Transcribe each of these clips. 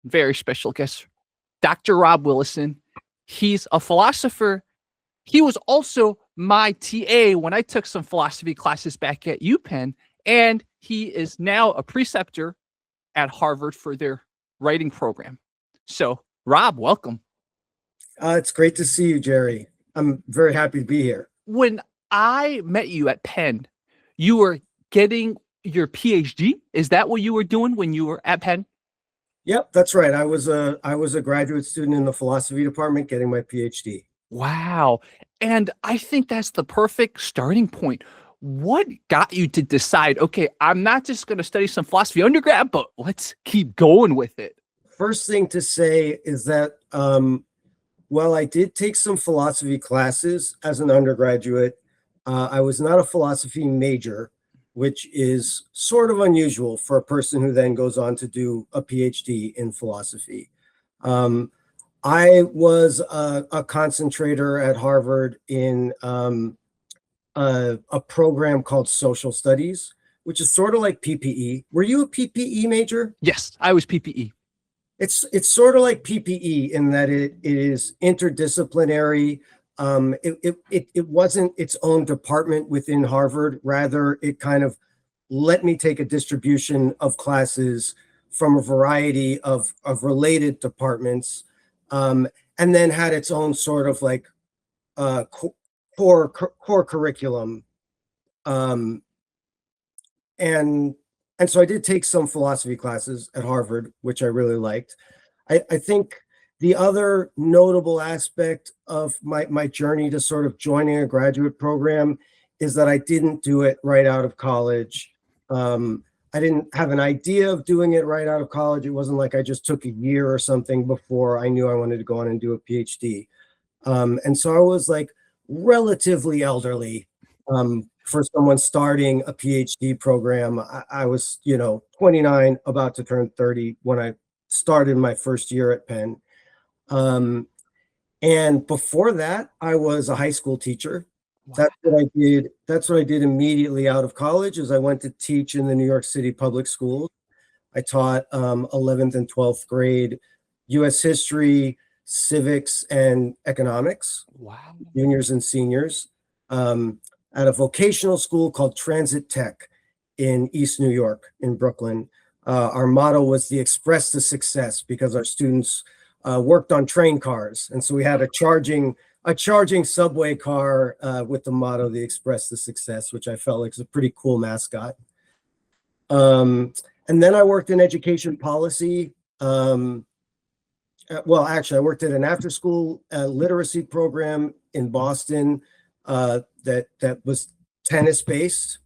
very special guest, Dr. Rob Willison. He's a philosopher. He was also my TA when I took some philosophy classes back at UPenn, and he is now a preceptor at Harvard for their writing program. So, Rob, welcome. It's great to see you, Jerry. I'm very happy to be here. When I met you at Penn, you were getting your PhD. Is that what you were doing when you were at Penn? Yep, that's right. I was a graduate student in the philosophy department getting my PhD. Wow. And I think that's the perfect starting point. What got you to decide, okay, I'm not just going to study some philosophy undergrad, but let's keep going with it? First thing to say is that while I did take some philosophy classes as an undergraduate, I was not a philosophy major, which is sort of unusual for a person who then goes on to do a PhD in philosophy. I was a concentrator at Harvard in a program called Social Studies, which is sort of like PPE. Were you a PPE major? Yes, I was PPE. It's sort of like PPE in that it is interdisciplinary. It wasn't its own department within Harvard. Rather, it kind of let me take a distribution of classes from a variety of related departments, and then had its own sort of like core curriculum. And so I did take some philosophy classes at Harvard, which I really liked. I think the other notable aspect of my journey to sort of joining a graduate program is that I didn't do it right out of college. I didn't have an idea of doing it right out of college. It wasn't like I just took a year or something before I knew I wanted to go on and do a PhD. And so I was like relatively elderly. For someone starting a PhD program, I was, 29, about to turn 30 when I started my first year at Penn. And before that, I was a high school teacher. Wow. That's what I did. That's what I did immediately out of college is I went to teach in the New York City public schools. I taught 11th and 12th grade U.S. history, civics, and economics. Wow. Juniors and seniors. At a vocational school called Transit Tech in East New York, in Brooklyn. Our motto was the Express to Success because our students worked on train cars. And so we had a charging subway car with the motto, the Express to Success, which I felt like was a pretty cool mascot. And then I worked in education policy. Well, actually, I worked at an after-school literacy program in Boston that was tennis-based.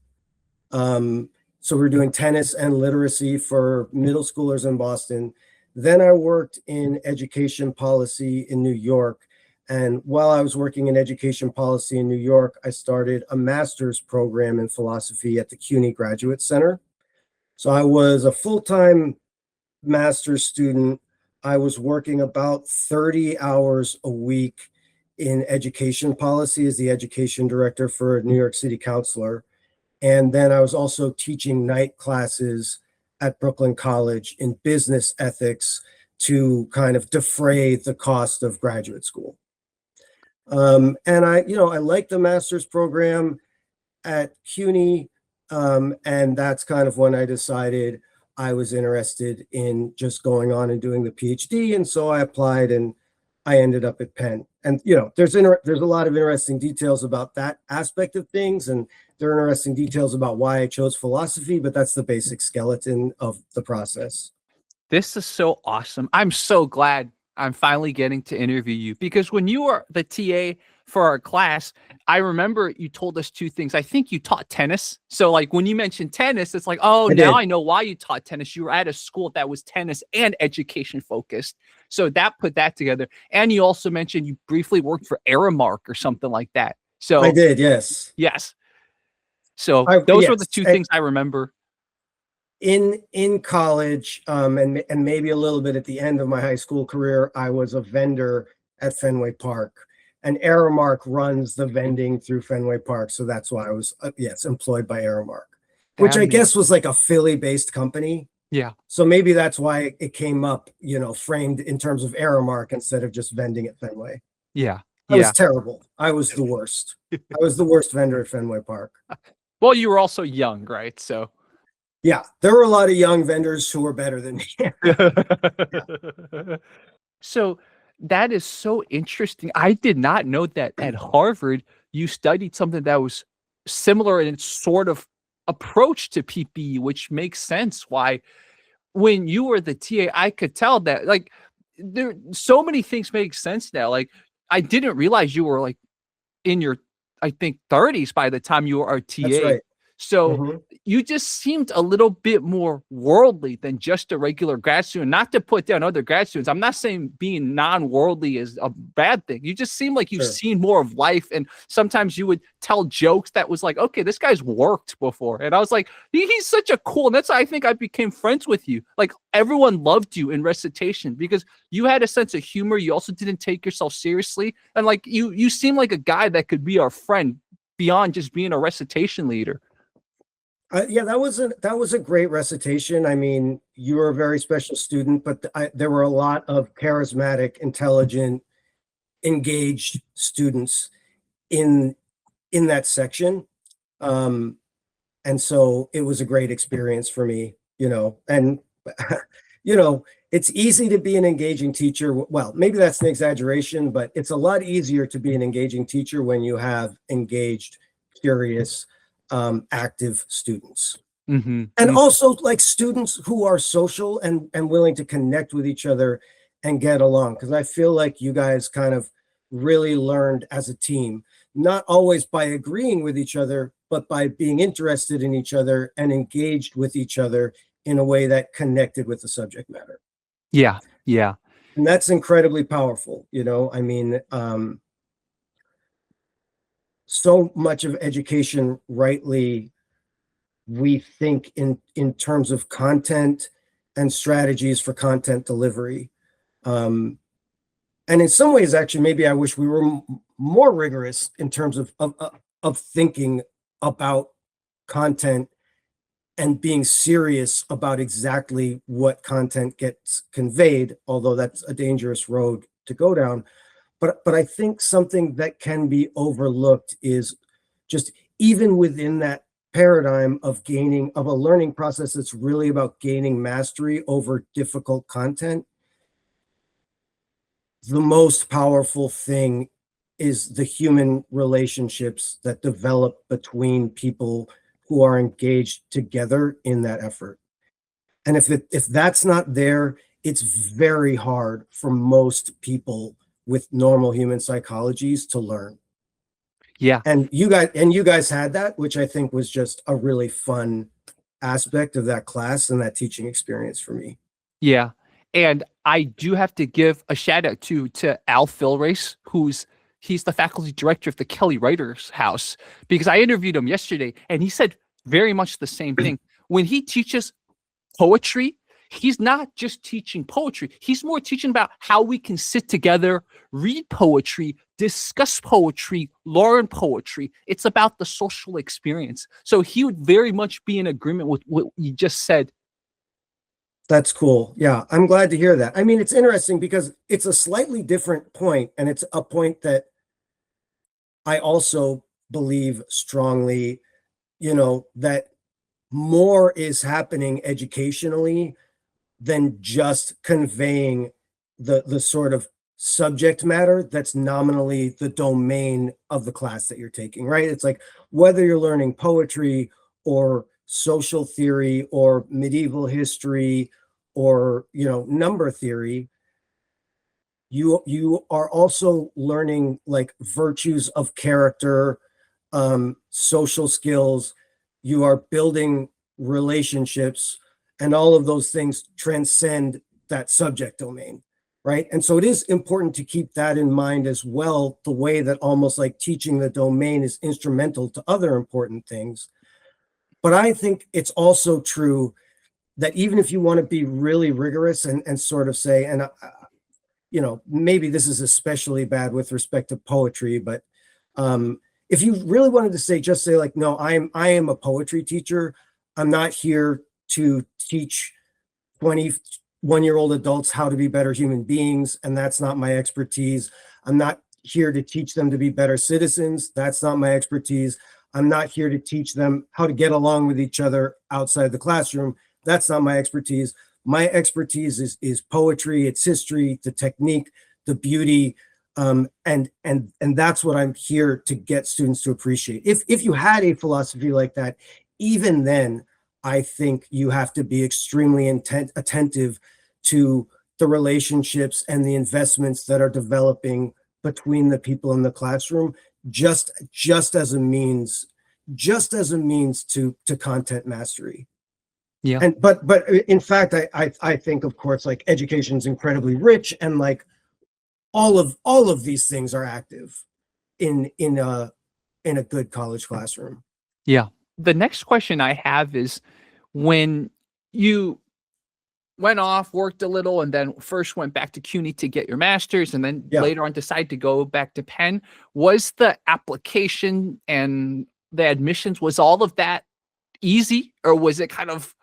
So we were doing tennis and literacy for middle schoolers in Boston. Then I worked in education policy in New York. And while I was working in education policy in New York, I started a master's program in philosophy at the CUNY Graduate Center. So I was a full-time master's student. I was working about 30 hours a week in education policy as the education director for a New York City counselor. And then I was also teaching night classes at Brooklyn College in business ethics to kind of defray the cost of graduate school. And I liked the master's program at CUNY. And that's kind of when I decided I was interested in just going on and doing the PhD. And so I applied and I ended up at Penn. And, there's a lot of interesting details about that aspect of things. And there are interesting details about why I chose philosophy, but that's the basic skeleton of the process. This is so awesome. I'm so glad I'm finally getting to interview you because when you were the TA for our class, I remember you told us two things. I think you taught tennis. So like when you mentioned tennis, it's like, oh, now I know why you taught tennis. You were at a school that was tennis and education focused. So that put that together. And you also mentioned you briefly worked for Aramark or something like that. So I did, yes. Yes. So those were the two things I remember. In college, and maybe a little bit at the end of my high school career, I was a vendor at Fenway Park. And Aramark runs the vending through Fenway Park. So that's why I was, employed by Aramark, which I guess was like a Philly-based company. Yeah. So maybe that's why it came up, framed in terms of error mark instead of just vending at Fenway. Yeah. I was Yeah. terrible. I was the worst. I was the worst vendor at Fenway Park. Well, you were also young, right? So Yeah, there were a lot of young vendors who were better than me. Yeah. so that is so interesting. I did not know that at Harvard you studied something that was similar in its sort of approach to PPE, which makes sense why when you were the TA, I could tell that like there so many things make sense now. Like I didn't realize you were like in your, I think, 30s by the time you were our That's TA. right. So Hmm. you just seemed a little bit more worldly than just a regular grad student. Not to put down other grad students. I'm not saying being non-worldly is a bad thing. You just seem like you've Sure. seen more of life. And sometimes you would tell jokes that was like, okay, this guy's worked before. And I was like, he's such a cool. And that's why I think I became friends with you. Like everyone loved you in recitation because you had a sense of humor. You also didn't take yourself seriously. And like you seem like a guy that could be our friend beyond just being a recitation leader. Yeah, that was a great recitation. I mean, you were a very special student, but there were a lot of charismatic, intelligent, engaged students in in that section. Um, and so it was a great experience for me, and it's easy to be an engaging teacher. Well, maybe that's an exaggeration, but it's a lot easier to be an engaging teacher when you have engaged, curious, active students. Mhm, And mm, also like students who are social and willing to connect with each other and get along. Because I feel like you guys kind of really learned as a team, not always by agreeing with each other, but by being interested in each other and engaged with each other in a way that connected with the subject matter. yeah, yeah, And that's incredibly powerful. I mean, so much of education, rightly, we think in terms of content and strategies for content delivery. Um, and in some ways, actually, maybe I wish we were more rigorous in terms of thinking about content and being serious about exactly what content gets conveyed, although that's a dangerous road to go down. But I think something that can be overlooked is just even within that paradigm of a learning process that's really about gaining mastery over difficult content, the most powerful thing is the human relationships that develop between people who are engaged together in that effort. And if that's not there, it's very hard for most people with normal human psychologies to learn. yeah, And you guys had that, which I think was just a really fun aspect of that class and that teaching experience for me. yeah. And I do have to give a shout out to Al Philrace, he's the faculty director of the Kelly Writers House, because I interviewed him yesterday and he said very much the same thing. When he teaches poetry, he's not just teaching poetry. He's more teaching about how we can sit together, read poetry, discuss poetry, learn poetry. It's about the social experience. So he would very much be in agreement with what you just said. That's cool. Yeah, I'm glad to hear that. I mean, it's interesting because it's a slightly different point, and it's a point that I also believe strongly, that more is happening educationally than just conveying the sort of subject matter that's nominally the domain of the class that you're taking, right? It's like whether you're learning poetry or social theory or medieval history or number theory, you are also learning like virtues of character, social skills. You are building relationships, and all of those things transcend that subject domain, right? And so it is important to keep that in mind as well, the way that almost like teaching the domain is instrumental to other important things. But I think it's also true that even if you want to be really rigorous and sort of say, and maybe this is especially bad with respect to poetry, but if you really wanted to just say like, no, I am a poetry teacher. I'm not here to teach 21-year-old adults how to be better human beings, and that's not my expertise. I'm not here to teach them to be better citizens. That's not my expertise. I'm not here to teach them how to get along with each other outside the classroom. That's not my expertise. My expertise is poetry, it's history, the technique, the beauty, and that's what I'm here to get students to appreciate. If you had a philosophy like that, even then, I think you have to be extremely attentive to the relationships and the investments that are developing between the people in the classroom, just as a means to content mastery. Yeah. And but in fact, I think, of course, like education is incredibly rich, and like all of these things are active in a good college classroom. Yeah. The next question I have is, when you went off, worked a little, and then first went back to CUNY to get your master's, and then Yeah. later on decided to go back to Penn, was the application and the admissions, was all of that easy, or was it kind of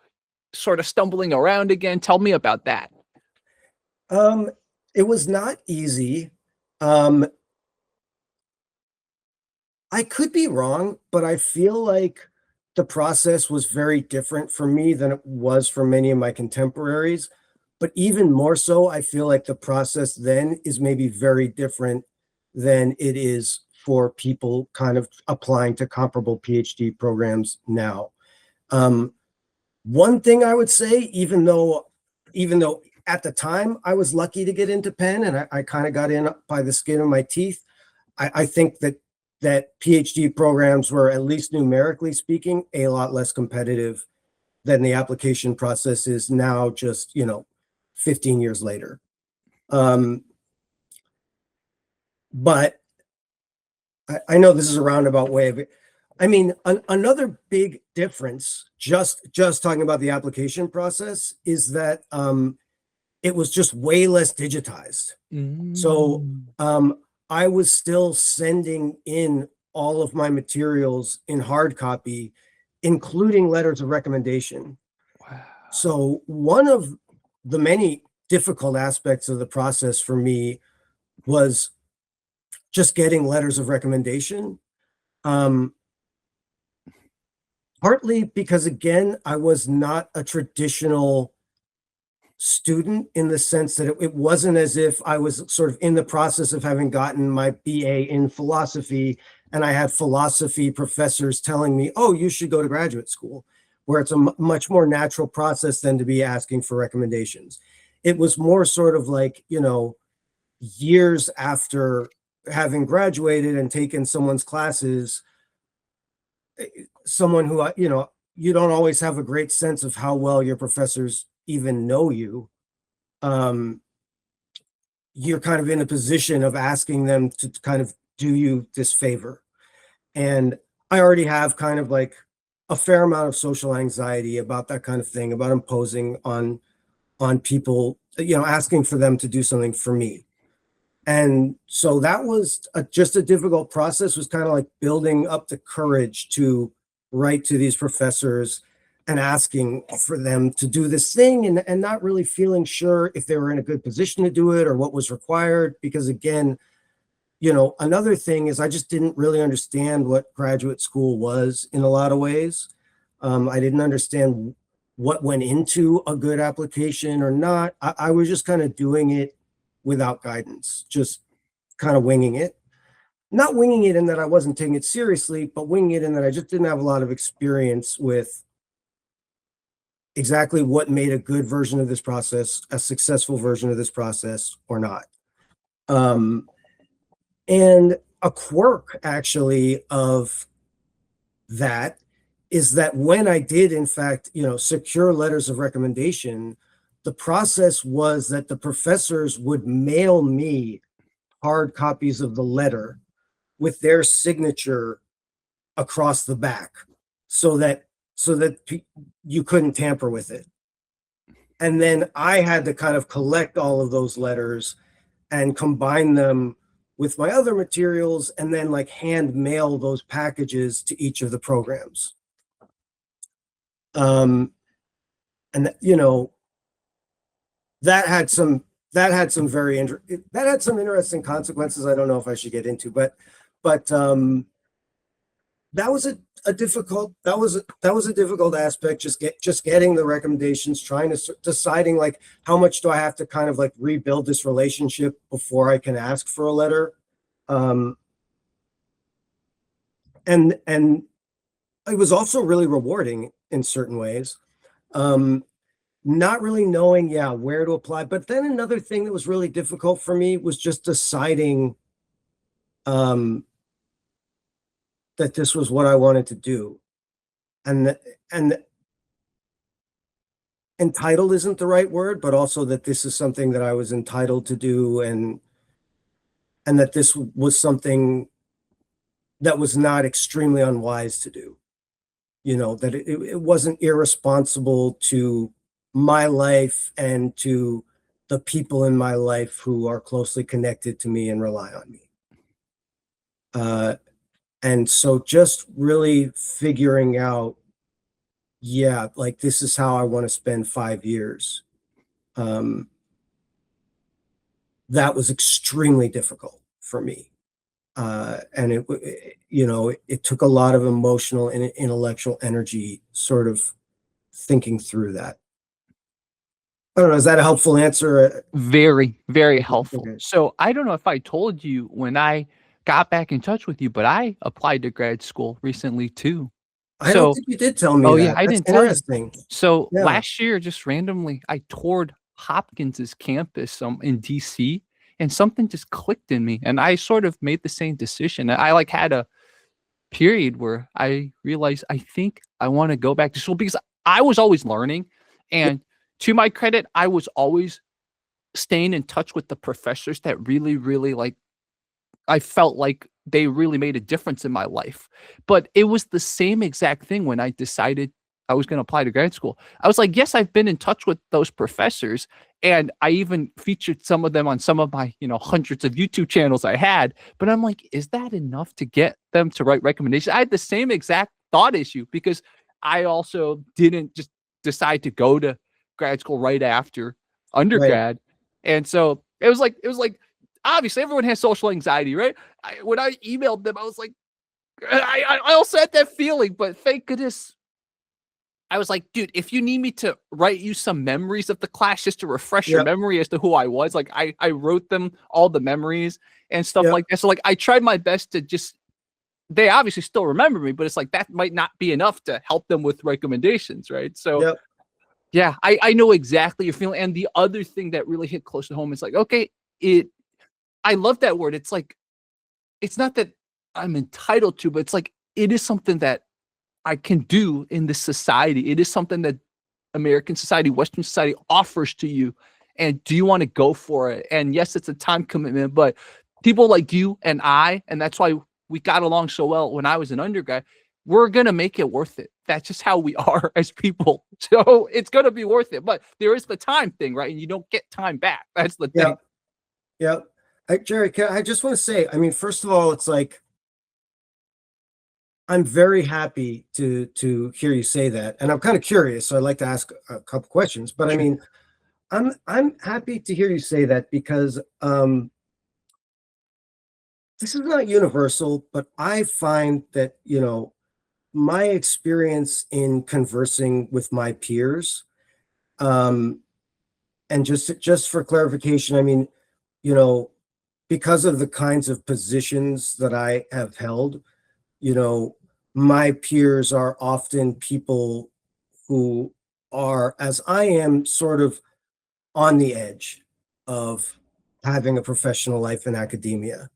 sort of stumbling around again? Tell me about that. Um, it was not easy. Um, I could be wrong, but I feel like the process was very different for me than it was for many of my contemporaries. But even more so, I feel like the process then is maybe very different than it is for people kind of applying to comparable PhD programs now. Um, One thing I would say, even though at the time I was lucky to get into Penn and I kind of got in by the skin of my teeth, I think that PhD programs were, at least numerically speaking, a lot less competitive than the application process is now, just 15 years later. Um, but I know this is a roundabout way of it. I mean, another big difference, just talking about the application process, is that it was just way less digitized. So I was still sending in all of my materials in hard copy, including letters of recommendation. Wow. So one of the many difficult aspects of the process for me was just getting letters of recommendation. Um, Partly because, again, I was not a traditional student, in the sense that it wasn't as if I was sort of in the process of having gotten my BA in philosophy and I had philosophy professors telling me, oh, you should go to graduate school, where it's a much more natural process than to be asking for recommendations. It was more sort of like, years after having graduated and taken someone's classes, someone who, you don't always have a great sense of how well your professors even know you. You're kind of in a position of asking them to kind of do you this favor. And I already have kind of like a fair amount of social anxiety about that kind of thing, about imposing on people, asking for them to do something for me. And so that was just a difficult process, was kind of like building up the courage to write to these professors and asking for them to do this thing, and not really feeling sure if they were in a good position to do it or what was required. Because again, another thing is I just didn't really understand what graduate school was in a lot of ways. I didn't understand what went into a good application or not. I was just kind of doing it without guidance, just kind of winging it. Not winging it in that I wasn't taking it seriously, but winging it in that I just didn't have a lot of experience with exactly what made a good version of this process, a successful version of this process, or not. And a quirk, actually, of that is that when I did, in fact, secure letters of recommendation, the process was that the professors would mail me hard copies of the letter with their signature across the back, so that you couldn't tamper with it. And then I had to kind of collect all of those letters and combine them with my other materials, and then like hand mail those packages to each of the programs. And that had some interesting consequences. I don't know if I should get into, but that was a difficult aspect. Just getting the recommendations, deciding like how much do I have to kind of like rebuild this relationship before I can ask for a letter. And it was also really rewarding in certain ways. Not really knowing, where to apply. But then another thing that was really difficult for me was just deciding that this was what I wanted to do. And entitled isn't the right word, but also that this is something that I was entitled to do, and that this was something that was not extremely unwise to do. That it wasn't irresponsible to my life and to the people in my life who are closely connected to me and rely on me. And so just really figuring out, like this is how I want to spend 5 years. That was extremely difficult for me. And it took a lot of emotional and intellectual energy sort of thinking through that. I don't know, is that a helpful answer? Very, very helpful. Okay. So I don't know if I told you when I got back in touch with you, but I applied to grad school recently too. I don't So, think you did tell me oh yeah, that. I That's didn't tell you. interesting. So Yeah. last year, just randomly, I toured Hopkins's campus in DC, and something just clicked in me, and I sort of made the same decision. I like had a period where I realized I think I want to go back to school because I was always learning, and to my credit, I was always staying in touch with the professors that really, really like I felt like they really made a difference in my life. But it was the same exact thing when I decided I was going to apply to grad school. I was like, yes, I've been in touch with those professors. And I even featured some of them on some of my, hundreds of YouTube channels I had. But I'm like, is that enough to get them to write recommendations? I had the same exact thought issue because I also didn't just decide to go to grad school right after Right. undergrad. And so it was like obviously everyone has social anxiety, right? When I emailed them, I was like, I also had that feeling, but thank goodness. I was like, dude, if you need me to write you some memories of the class just to refresh your Yep. memory as to who I was, like I wrote them all the memories and stuff Yep. like that. So like I tried my best to just they obviously still remember me, but it's like that might not be enough to help them with recommendations, right? So Yep. yeah, I know exactly your feeling. And the other thing that really hit close to home is like, okay, I love that word. It's like it's not that I'm entitled to, but it's like it is something that I can do in this society. It is something that American society, Western society offers to you. And do you want to go for it? And yes, it's a time commitment, but people like you and and that's why we got along so well when I was an undergrad, we're going to make it worth it. That's just how we are as people. So it's going to be worth it. But there is the time thing, right? And you don't get time back. That's the thing. Yeah. Jerry, I just want to say, I mean, first of all, it's like, I'm very happy to hear you say that. And I'm kind of curious, so I'd like to ask a couple questions. But I mean, I'm happy to hear you say that because this is not universal, but I find that, my experience in conversing with my peers, and just for clarification, I mean, because of the kinds of positions that I have held, my peers are often people who are, as I am, sort of on the edge of having a professional life in academia.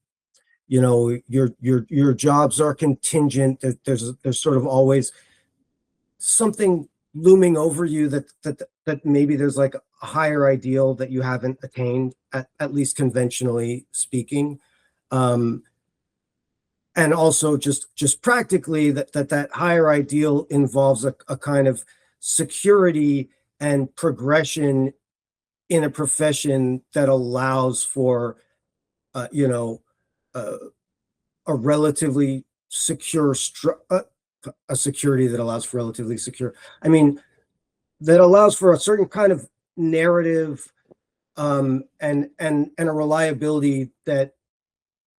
Your jobs are contingent. There's sort of always something looming over you that maybe there's like a higher ideal that you haven't attained, at least conventionally speaking. And also just practically that higher ideal involves a kind of security and progression in a profession that allows for uh, a relatively secure a security that allows for relatively secure, I mean, that allows for a certain kind of narrative and a reliability that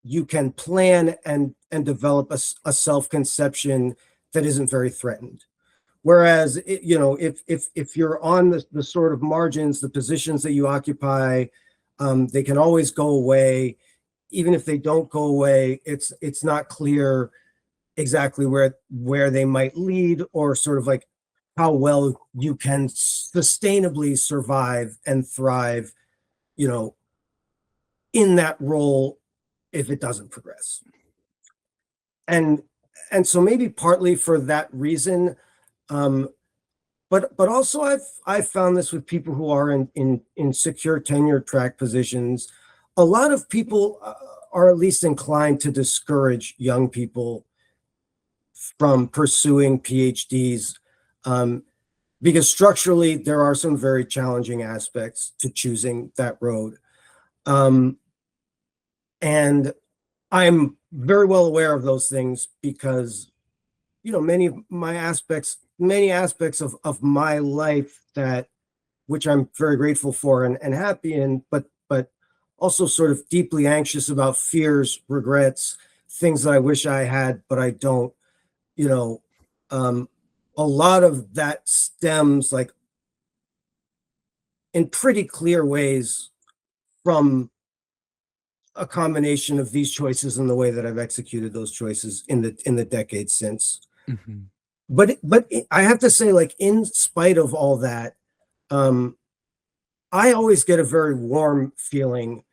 you can plan and develop a self-conception that isn't very threatened. Whereas, if you're on the sort of margins, the positions that you occupy, they can always go away. Even if they don't go away, it's not clear exactly where they might lead, or sort of like how well you can sustainably survive and thrive, you know, in that role if it doesn't progress. And so maybe partly for that reason, um, but also I've found this with people who are in secure tenure track positions. A lot of people are at least inclined to discourage young people from pursuing PhDs, because structurally there are some very challenging aspects to choosing that road. And I'm very well aware of those things because, many aspects of my life that, which I'm very grateful for and happy in, but also sort of deeply anxious about, fears, regrets, things that I wish I had, but I don't, you know, um, a lot of that stems, like, in pretty clear ways, from a combination of these choices and the way that I've executed those choices in the decades since. Mhm. But I have to say, like, in spite of all that, um, I always get a very warm feeling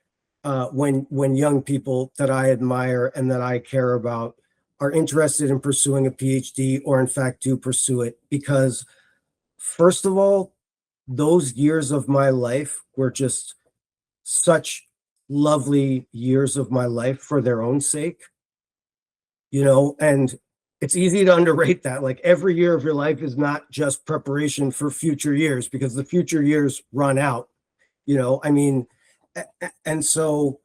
when young people that I admire and that I care about are interested in pursuing a PhD, or in fact do pursue it, because first of all, those years of my life were just such lovely years of my life for their own sake, and it's easy to underrate that. Like, every year of your life is not just preparation for future years, because the future years run out, I mean, and so,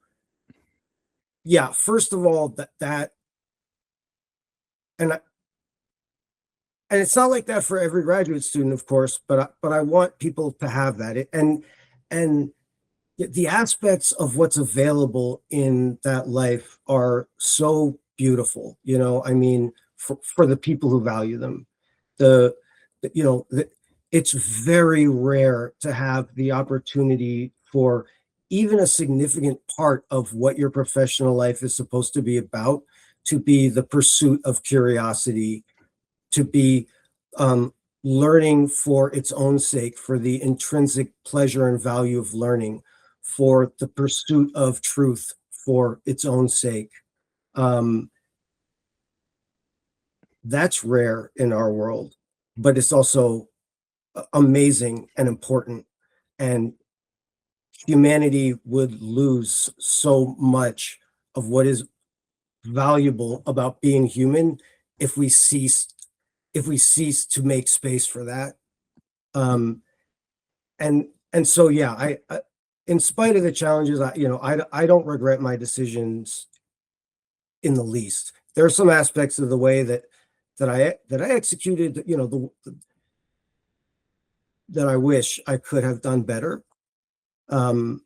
yeah, first of all, that and and it's not like that for every graduate student, of course, but I want people to have that. And the aspects of what's available in that life are so beautiful, I mean, for the people who value them. The, it's very rare to have the opportunity for even a significant part of what your professional life is supposed to be about to be the pursuit of curiosity, to be learning for its own sake, for the intrinsic pleasure and value of learning, for the pursuit of truth for its own sake. Um, that's rare in our world, but it's also amazing and important. And humanity would lose so much of what is valuable about being human if we cease to make space for that. Um, and so, yeah, I in spite of the challenges, I don't regret my decisions in the least. There are some aspects of the way that I executed, that I wish I could have done better. Um,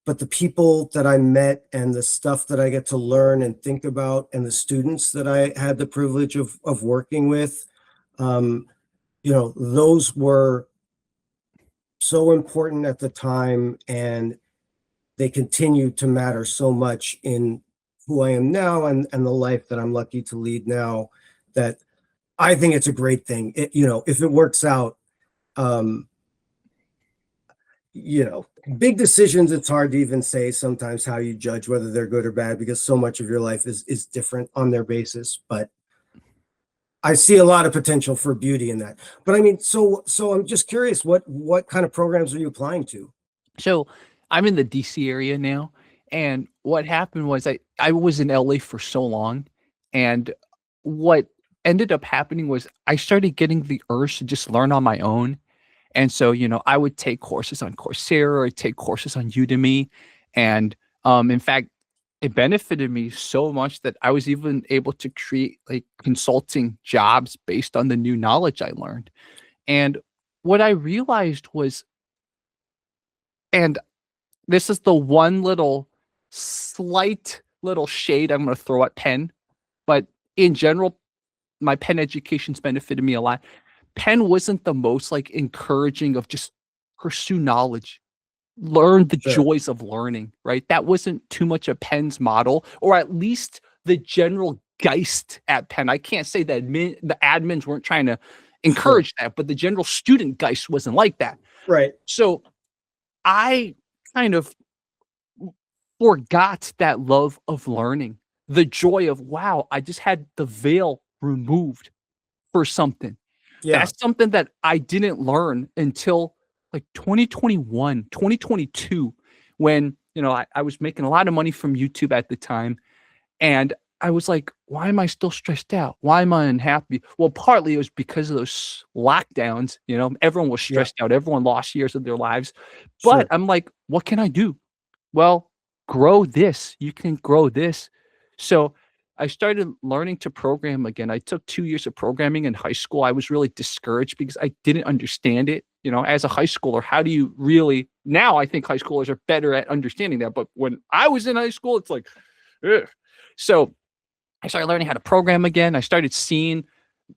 but the people that I met and the stuff that I get to learn and think about, and the students that I had the privilege of working with, um, those were so important at the time, and they continue to matter so much in who I am now, and the life that I'm lucky to lead now, that I think it's a great thing. If it works out, um, big decisions, it's hard to even say sometimes how you judge whether they're good or bad, because so much of your life is different on their basis. But I see a lot of potential for beauty in that. But I mean, so I'm just curious, what kind of programs are you applying to? So I'm in the DC area now. And what happened was I was in LA for so long. And what ended up happening was I started getting the urge to just learn on my own. And so, I would take courses on Coursera, or take courses on Udemy. And in fact, it benefited me so much that I was even able to create like consulting jobs based on the new knowledge I learned. And what I realized was, and this is the one little slight little shade I'm going to throw at Penn, but in general, my Penn education's benefited me a lot. Penn wasn't the most like encouraging of just pursue knowledge, learn the Sure. joys of learning, right? That wasn't too much of Penn's model, or at least the general geist at Penn. I can't say that the admins weren't trying to Sure. encourage that, but the general student geist wasn't like that. Right. So I kind of forgot that love of learning, the joy of, wow, I just had the veil removed for something. Yeah. That's something that I didn't learn until like 2021, 2022, when, I was making a lot of money from YouTube at the time. And I was like, why am I still stressed out? Why am I unhappy? Well, partly it was because of those lockdowns. Everyone was Yeah. stressed out. Everyone lost years of their lives. But Sure. I'm like, what can I do? Well, grow this. You can grow this. So I started learning to program again. I took 2 years of programming in high school. I was really discouraged because I didn't understand it. As a high schooler, how do you really, now I think high schoolers are better at understanding that. But when I was in high school, it's like, ugh. So I started learning how to program again. I started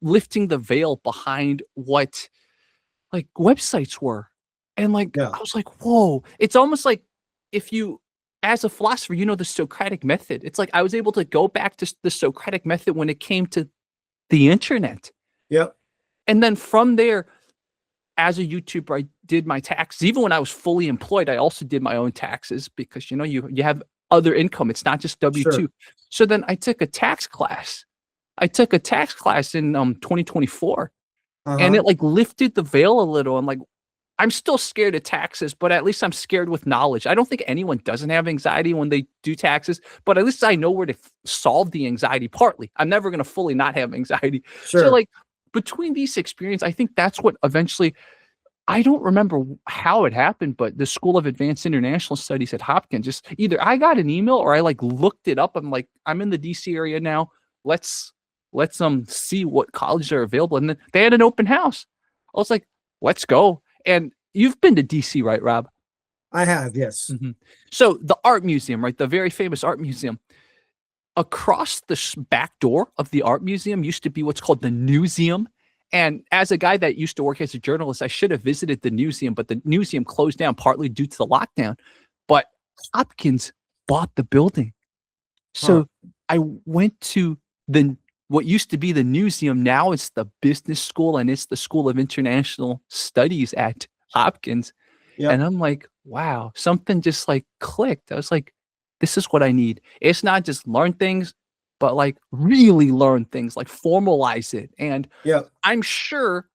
lifting the veil behind what like websites were. And like, Yeah. I was like, whoa, it's almost like if you, as a philosopher, the Socratic method. It's like I was able to go back to the Socratic method when it came to the internet. Yep. And then from there, as a YouTuber, I did my taxes. Even when I was fully employed, I also did my own taxes because, you have other income. It's not just W-2. Sure. So then I took a tax class. I took a tax class in 2024, and Uh-huh. it like lifted the veil a little. I'm like, I'm still scared of taxes, but at least I'm scared with knowledge. I don't think anyone doesn't have anxiety when they do taxes, but at least I know where to solve the anxiety partly. I'm never going to fully not have anxiety. So Sure. like between these experiences, I think that's what eventually, I don't remember how it happened, but the School of Advanced International Studies at Hopkins, just either I got an email or I like looked it up. I'm like, I'm in the DC area now. Let's see what colleges are available. And then they had an open house. I was like, let's go. And you've been to DC, right, Rob? I have, yes. Mhm. So the art museum, right? The very famous art museum. Across the back door of the art museum used to be what's called the newseum. And as a guy that used to work as a journalist, I should have visited the newseum, but the newseum closed down partly due to the lockdown. But Hopkins bought the building. Huh. So I went to the what used to be the newseum. Now it's the business school and it's the School of International Studies at Hopkins. And Yep. I'm like, wow, something just like clicked. I was like, this is what I need. It's not just learn things, but like really learn things, like formalize it. And Yep. I'm sure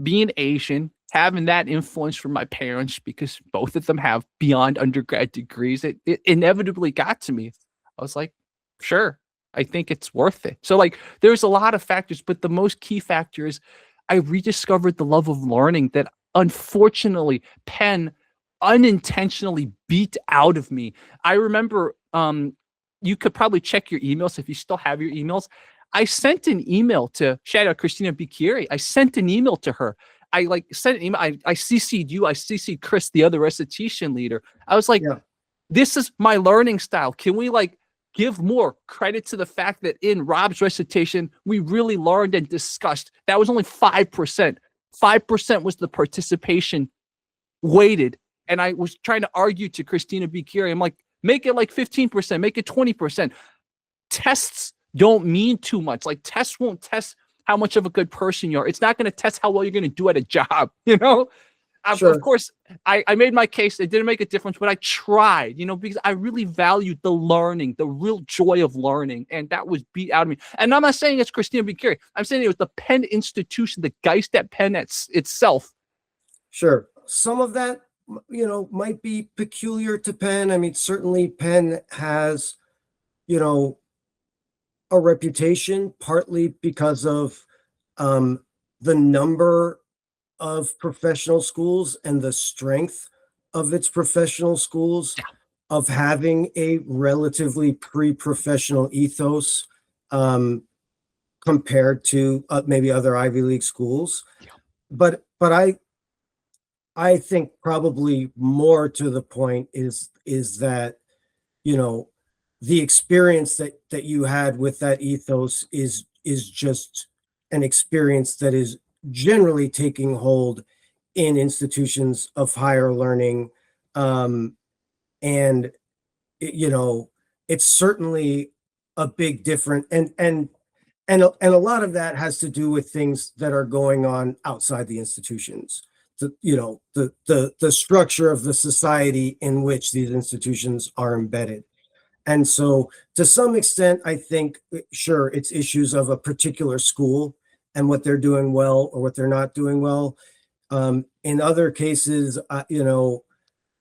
being Asian, having that influence from my parents, because both of them have beyond undergrad degrees, it inevitably got to me. I was like, sure, I think it's worth it. So like there's a lot of factors, but the most key factor is I rediscovered the love of learning that unfortunately Penn unintentionally beat out of me. I remember you could probably check your emails if you still have your emails. I sent an email to shout out Christina Bicchieri. I sent an email to her. I like sent an email. I CC'd you. I CC'd Chris, the other recitation leader. I was like, Yeah. this is my learning style. Can we like give more credit to the fact that in Rob's recitation, we really learned and discussed? That was only 5%. 5% was the participation weighted. And I was trying to argue to Christina Bicchieri. I'm like, make it like 15%, make it 20%. Tests don't mean too much. Like tests won't test how much of a good person you are. It's not going to test how well you're going to do at a job, Of Sure. course, I made my case. It didn't make a difference, but I tried, because I really valued the learning, the real joy of learning. And that was beat out of me. And I'm not saying it's Christina Bicchieri. I'm saying it was the Penn institution, the geist at Penn itself. Sure. Some of that, might be peculiar to Penn. I mean, certainly Penn has, you know, a reputation partly because of the number of professional schools and the strength of its professional schools, of having a relatively pre-professional ethos um, compared to maybe other Ivy League schools. Yeah. But I think probably more to the point is that, you know, the experience that you had with that ethos is just an experience that is generally taking hold in institutions of higher learning. Um, and you know, it's certainly a big difference, and a lot of that has to do with things that are going on outside the institutions. The structure of the society in which these institutions are embedded. And so, to some extent, I think, sure, it's issues of a particular school and what they're doing well or what they're not doing well. In other cases,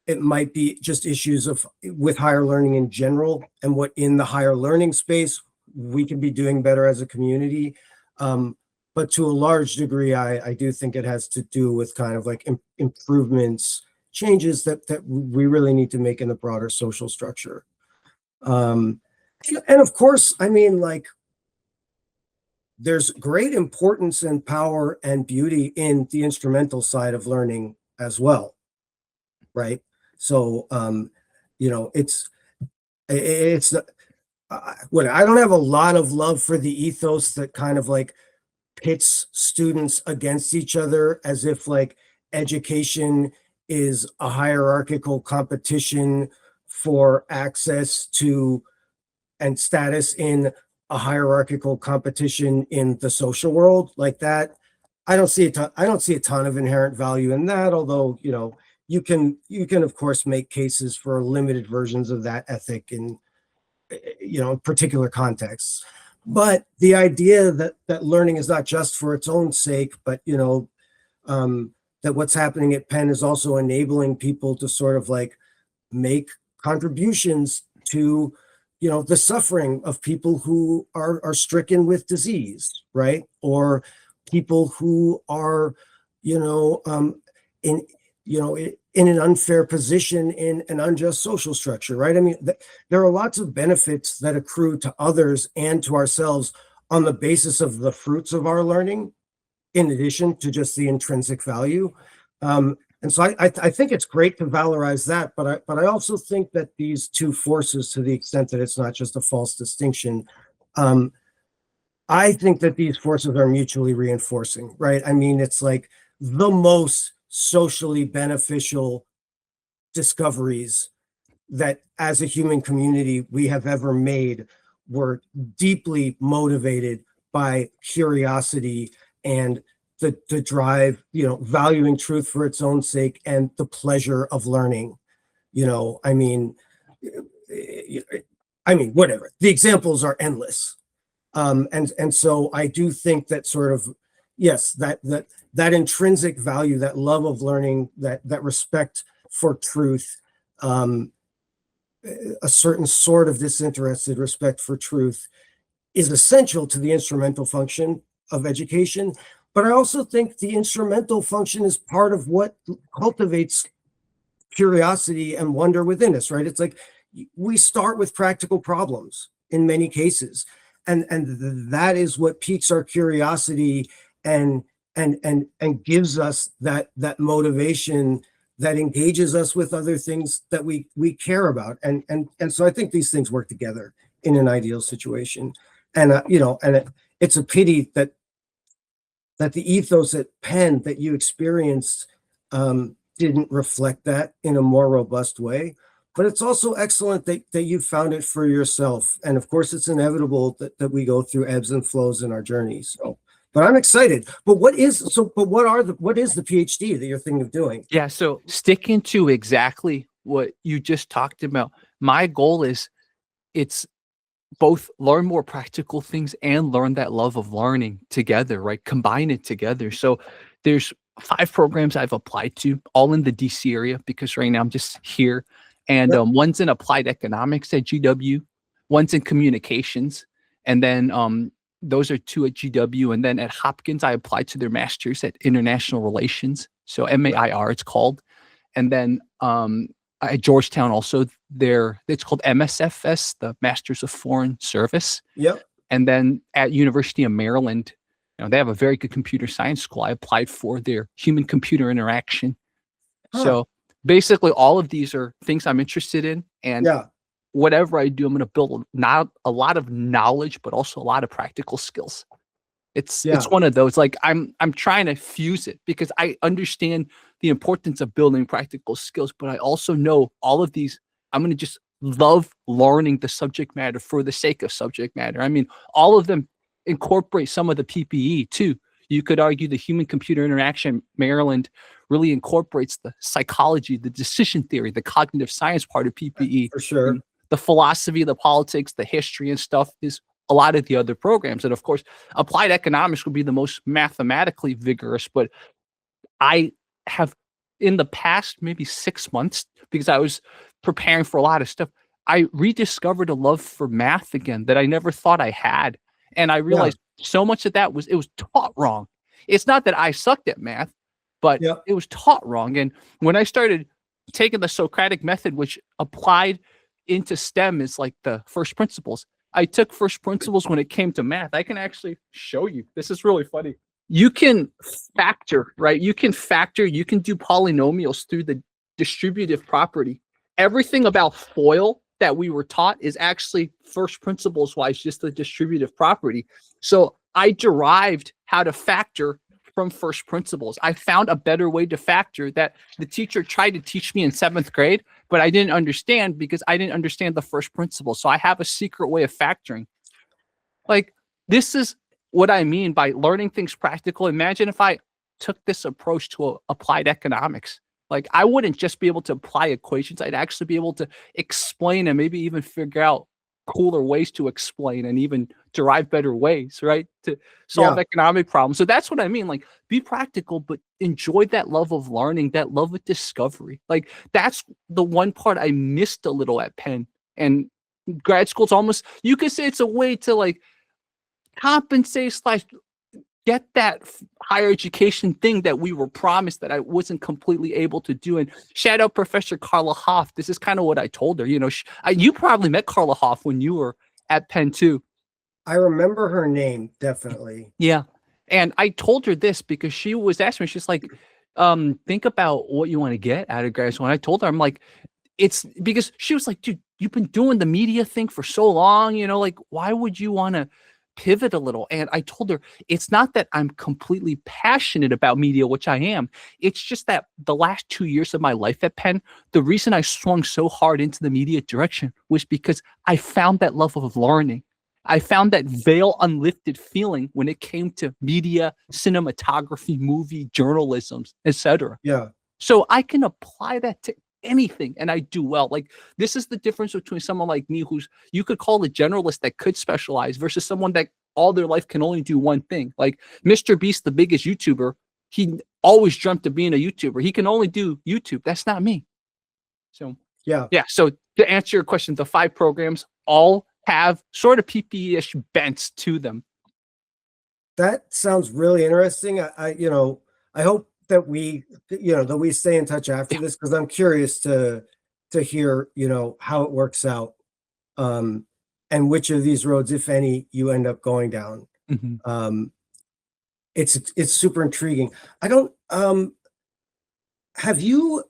it might be just issues of with higher learning in general and what in the higher learning space we can be doing better as a community. Um, but to a large degree, I do think it has to do with kind of like improvements, changes that we really need to make in the broader social structure. Um, and of course, I mean, like, there's great importance and power and beauty in the instrumental side of learning as well, right? So, it's what I don't have a lot of love for the ethos that kind of like pits students against each other as if like education is a hierarchical competition for access to and status in a hierarchical competition in the social world like that. I don't see a ton of inherent value in that, although, you can of course make cases for limited versions of that ethic in, particular contexts. But the idea that learning is not just for its own sake, but that what's happening at Penn is also enabling people to sort of like make contributions to, the suffering of people who are stricken with disease, right? Or people who are, you know, in in an unfair position in an unjust social structure, right? I mean, there are lots of benefits that accrue to others and to ourselves on the basis of the fruits of our learning, in addition to just the intrinsic value. And so I think it's great to valorize that, but I also think that these two forces, to the extent that it's not just a false distinction, um, I think that these forces are mutually reinforcing, right? I mean, it's like the most socially beneficial discoveries that as a human community we have ever made were deeply motivated by curiosity and the drive, valuing truth for its own sake and the pleasure of learning. I mean, whatever. The examples are endless. And so I do think that sort of, yes, that intrinsic value, that love of learning, that respect for truth, a certain sort of disinterested respect for truth is essential to the instrumental function of education. But I also think the instrumental function is part of what cultivates curiosity and wonder within us, right? It's like we start with practical problems in many cases, and that is what piques our curiosity and and gives us that motivation that engages us with other things that we care about, and so I think these things work together in an ideal situation. And it's a pity that the ethos at Penn that you experienced didn't reflect that in a more robust way. But it's also excellent that you found it for yourself. And of course, it's inevitable that we go through ebbs and flows in our journey. So, but I'm excited. But what is the PhD that you're thinking of doing? Yeah, so sticking to exactly what you just talked about, my goal is it's both learn more practical things and learn that love of learning together, right? Combine it together. So there's 5 programs I've applied to, all in the DC area because right now I'm just here. And Yep. one's in applied economics at GW, one's in communications, and then those are 2 at GW. And then at Hopkins, I applied to their master's at international relations, so MAIR it's called. And then at Georgetown also it's called MSFS, the Masters of Foreign Service. Yep. And then at University of Maryland, they have a very good computer science school. I applied for their human computer interaction Huh. So basically all of these are things I'm interested in, and Yeah. whatever I do, I'm going to build not a lot of knowledge, but also a lot of practical skills. It's Yeah. one of those, like, I'm trying to fuse it because I understand the importance of building practical skills, but I also know all of these. I'm gonna just love learning the subject matter for the sake of subject matter. I mean, all of them incorporate some of the PPE too. You could argue the human computer interaction, Maryland, really incorporates the psychology, the decision theory, the cognitive science part of PPE. For And sure. the philosophy, the politics, the history and stuff is a lot of the other programs. And of course, applied economics would be the most mathematically vigorous, but I have, in the past maybe 6 months, because I was preparing for a lot of stuff, I rediscovered a love for math again that I never thought I had. And I Yeah. realized so much of that was it was taught wrong. It's not that I sucked at math, but Yeah. it was taught wrong. And when I started taking the Socratic method, which applied into STEM is like the first principles, I took first principles when it came to math. I can actually show you. This is really funny. You can factor, right? You can factor, you can do polynomials through the distributive property. Everything about FOIL that we were taught is actually first principles wise, just the distributive property. So I derived how to factor from first principles. I found a better way to factor that the teacher tried to teach me in 7th grade, but I didn't understand because I didn't understand the first principle. So I have a secret way of factoring. Like, this is what I mean by learning things practical. Imagine if I took this approach to applied economics. Like, I wouldn't just be able to apply equations. I'd actually be able to explain and maybe even figure out cooler ways to explain and even derive better ways, right? To solve Yeah. economic problems. So that's what I mean. Like, be practical, but enjoy that love of learning, that love of discovery. Like, that's the one part I missed a little at Penn. And grad school's almost, you could say it's a way to like compensate slash get that higher education thing that we were promised that I wasn't completely able to do. And shout out Professor Carla Hoff. This is kind of what I told her. You know, you probably met Carla Hoff when you were at Penn too. I remember her name, definitely. Yeah. And I told her this because she was asking me, she's like, think about what you want to get out of grad school. And I told her, I'm like, it's because she was like, dude, you've been doing the media thing for so long, you know, like, why would you want to pivot a little? And I told her, it's not that I'm completely passionate about media, which I am. It's just that the last 2 years of my life at Penn, the reason I swung so hard into the media direction was because I found that love of learning. I found that veil unlifted feeling when it came to media, cinematography, movie, journalism, etc. Yeah. So I can apply that to anything and I do well. Like, this is the difference between someone like me who's, you could call a generalist that could specialize versus someone that all their life can only do one thing. Like Mr. Beast, the biggest YouTuber, he always dreamt of being a YouTuber. He can only do YouTube. That's not me. So Yeah. yeah. So to answer your question, the 5 programs all have sort of PPE-ish bents to them. That sounds really interesting. I hope that we stay in touch after Yeah. this because I'm curious to hear, how it works out, and which of these roads, if any, you end up going down. Mhm. It's super intriguing. I don't have you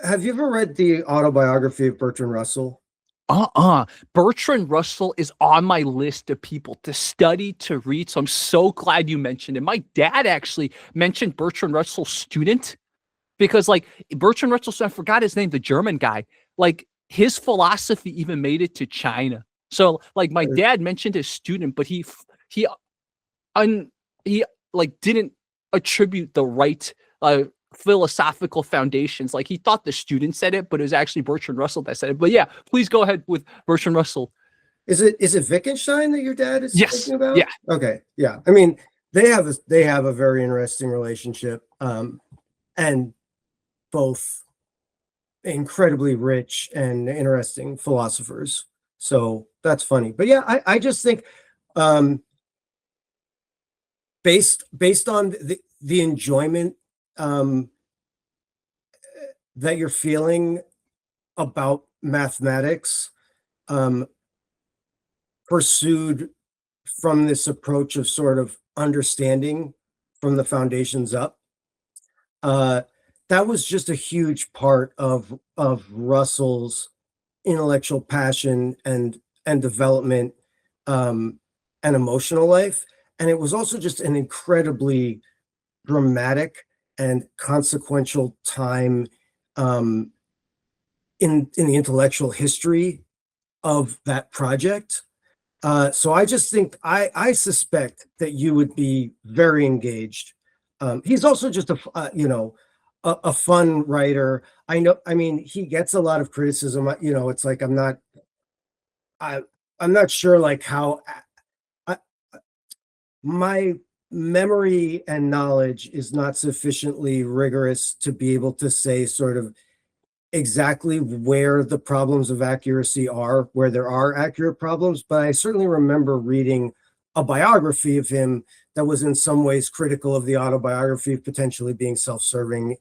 have you ever read the autobiography of Bertrand Russell? Bertrand Russell is on my list of people to study, to read. So I'm so glad you mentioned it. My dad actually mentioned Bertrand Russell's student because, like, Bertrand Russell, I forgot his name, the German guy, like, his philosophy even made it to China. So, like, my dad mentioned his student, but he un he like didn't attribute the right philosophical foundations. Like, he thought the student said it, but it was actually Bertrand Russell that said it. But yeah, please go ahead with Bertrand Russell. Is it Wittgenstein that your dad is Yes. thinking about? Yeah. Okay, yeah. I mean, they have a very interesting relationship, and both incredibly rich and interesting philosophers. So that's funny. But yeah, I just think, um, based on the enjoyment, um, that you're feeling about mathematics, um, pursued from this approach of sort of understanding from the foundations up. Uh, that was just a huge part of Russell's intellectual passion and development, and emotional life. And it was also just an incredibly dramatic and consequential time, um, in the intellectual history of that project. So I just think I suspect that you would be very engaged. He's also just a fun writer. I know. I mean, he gets a lot of criticism. It's like I I'm not sure like how I, my memory and knowledge is not sufficiently rigorous to be able to say sort of exactly where the problems of accuracy are, where there are accurate problems, but I certainly remember reading a biography of him that was in some ways critical of the autobiography, potentially being self-serving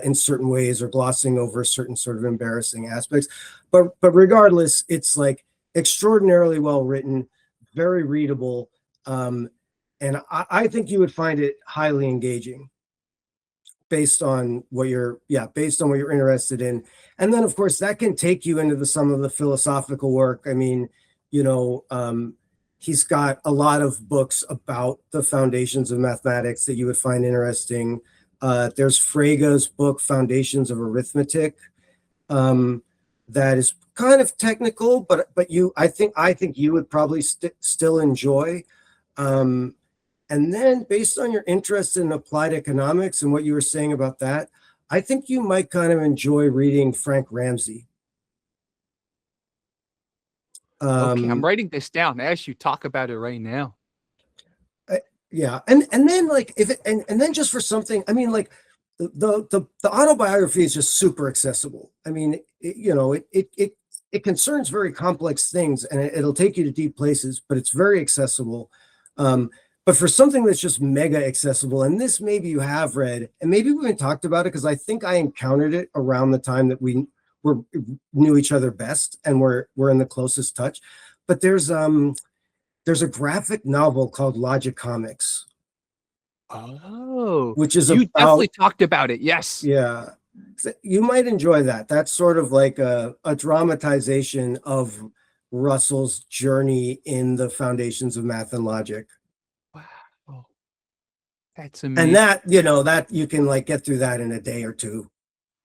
in certain ways or glossing over certain sort of embarrassing aspects. But regardless, it's like extraordinarily well written, very readable, and I think you would find it highly engaging based on what you're interested in. And then of course that can take you into some of the philosophical work. I mean, he's got a lot of books about the foundations of mathematics that you would find interesting. There's Frege's book Foundations of Arithmetic, that is kind of technical, but I think you would probably still enjoy. um, and then based on your interest in applied economics and what you were saying about that, I think you might kind of enjoy reading Frank Ramsey. Okay, I'm Um, writing this down as you talk about it right now. yeah, and then like if it, and then just for something, I mean, like the autobiography is just super accessible. I mean, it concerns very complex things, and it'll take you to deep places, but it's very accessible. But for something that's just mega accessible, and this maybe you have read, and maybe we haven't talked about it because I think I encountered it around the time that we were knew each other best and we're in the closest touch. But there's a graphic novel called Logic Comics, Oh, which is you definitely about, talked about it. Yes. yeah, you might enjoy that. That's sort of like a dramatization of Russell's journey in the foundations of math and logic. Wow, that's And amazing. that you can like get through that in a day or two.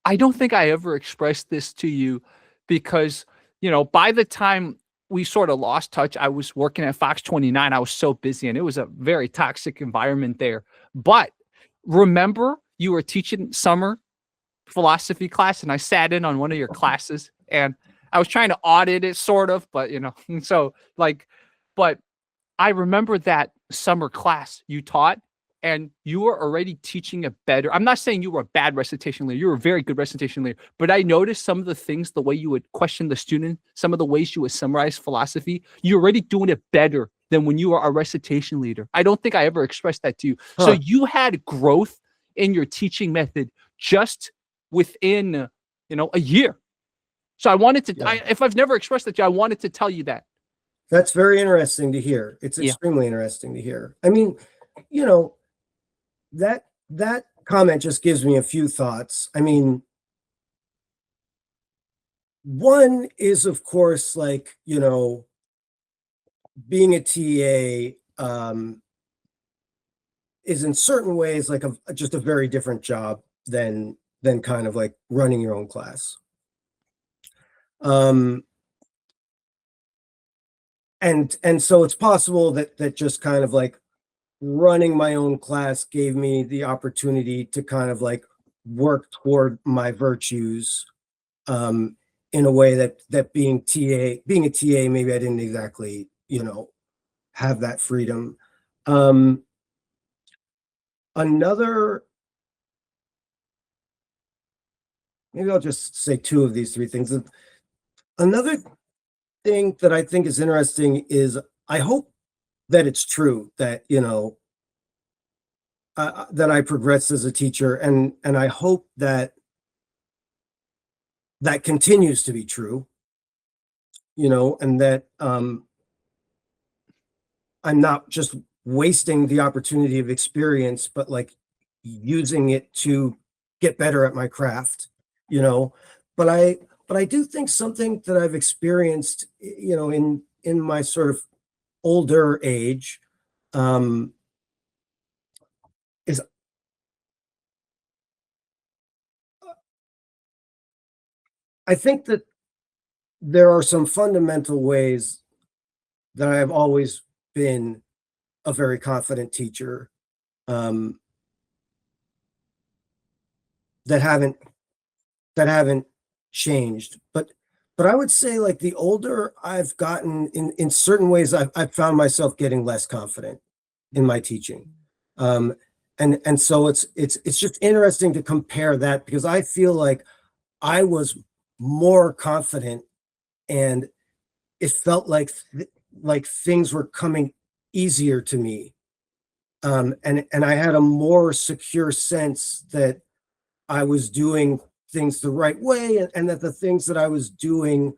I don't think I ever expressed this to you because, by the time we sort of lost touch, I was working at Fox 29. I was so busy and it was a very toxic environment there. But remember, you were teaching summer philosophy class and I sat in on one of your classes and I was trying to audit it sort of, but so like, but I remember that summer class you taught, and you were already teaching a better. I'm not saying you were a bad recitation leader. You were a very good recitation leader, but I noticed some of the things, the way you would question the student, some of the ways you would summarize philosophy. You're already doing it better than when you were a recitation leader. I don't think I ever expressed that to you. So Huh. you had growth in your teaching method just within, a year. So I wanted to, Yeah. if I've never expressed that to you, I wanted to tell you that. That's very interesting to hear. It's Yeah. extremely interesting to hear. I mean, you know, that comment just gives me a few thoughts. I mean, one is of course like, being a TA, is in certain ways like just a very different job than kind of like running your own class. Um, and so it's possible that just kind of like running my own class gave me the opportunity to kind of like work toward my virtues, um, in a way that being a TA, maybe I didn't exactly, have that freedom. Um, another, maybe I'll just say two of these three things. Another thing that I think is interesting is I hope that it's true that, that I progressed as a teacher, and I hope that that continues to be true, and that I'm not just wasting the opportunity of experience, but like using it to get better at my craft, you know. But I do think something that I've experienced, you know, in my sort of older age, is I think that there are some fundamental ways that I have always been a very confident teacher, um, that haven't that haven't changed. But I would say, like, the older I've gotten, in certain ways, I've found myself getting less confident in my teaching. Um, and so it's just interesting to compare that, because I feel like I was more confident, and it felt like things were coming easier to me. And I had a more secure sense that I was doing things the right way, and that the things that I was doing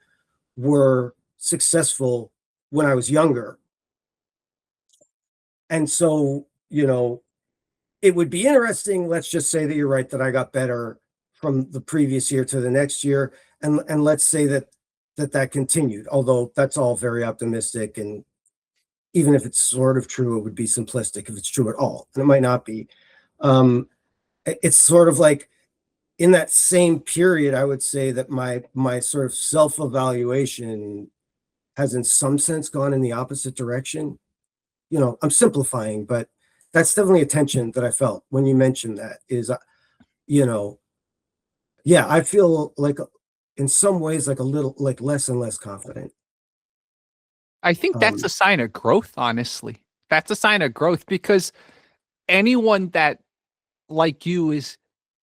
were successful when I was younger. And so, you know, it would be interesting, let's just say that you're right, that I got better from the previous year to the next year, and let's say that continued, although that's all very optimistic, and even if it's sort of true, it would be simplistic if it's true at all, and it might not be. Um, it's sort of like, in that same period, I would say that my sort of self-evaluation has in some sense gone in the opposite direction. You know, I'm simplifying, but that's definitely a tension that I felt when you mentioned that, is, you know, yeah, I feel like, in some ways, like a little, like, less and less confident. I think that's a Um, sign of growth, honestly. That's a sign of growth because anyone that, like you, is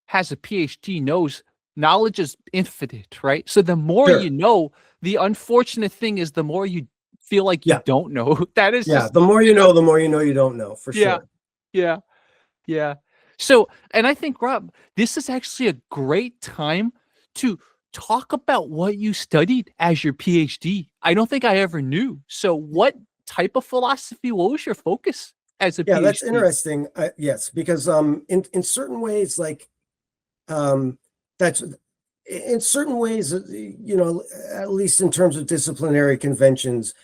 has a PhD knows knowledge is infinite, right? So the more you sure. know, the unfortunate thing is the more you feel like you Yeah. don't know. That is Yeah. just, The more you you know. know, the more you know you don't know, for Yeah, sure. yeah, yeah. So, and I think, Rob, this is actually a great time to talk about what you studied as your PhD. I don't think I ever knew. So what type of philosophy, what was your focus as a Yeah, that's PhD? interesting. Yes, because in certain ways, like, that's in certain ways, you know, at least in terms of disciplinary conventions,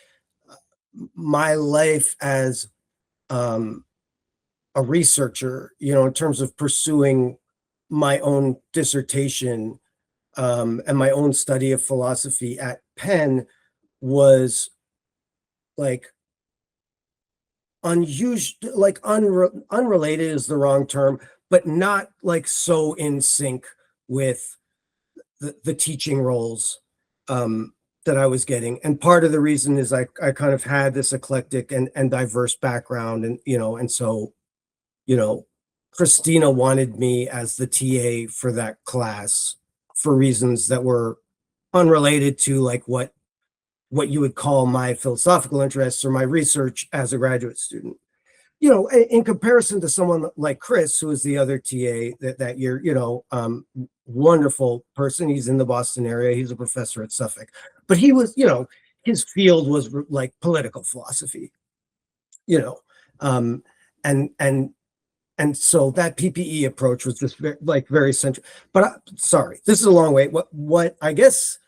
my life as, um, a researcher, you know, in terms of pursuing my own dissertation, and my own study of philosophy at Penn, was like unusual, like unrelated is the wrong term, but not like so in sync with the teaching roles, that I was getting. And part of the reason is I kind of had this eclectic and diverse background, and, you know, and so, you know, Christina wanted me as the TA for that class for reasons that were unrelated to, like, what you would call my philosophical interests or my research as a graduate student. You know, in comparison to someone like Chris, who is the other TA that year, you know, wonderful person. He's in the Boston area. He's a professor at Suffolk, but he was, you know, his field was like political philosophy, you know, um, and and and so that PPE approach was just very central. But sorry, this is a long way. What I guess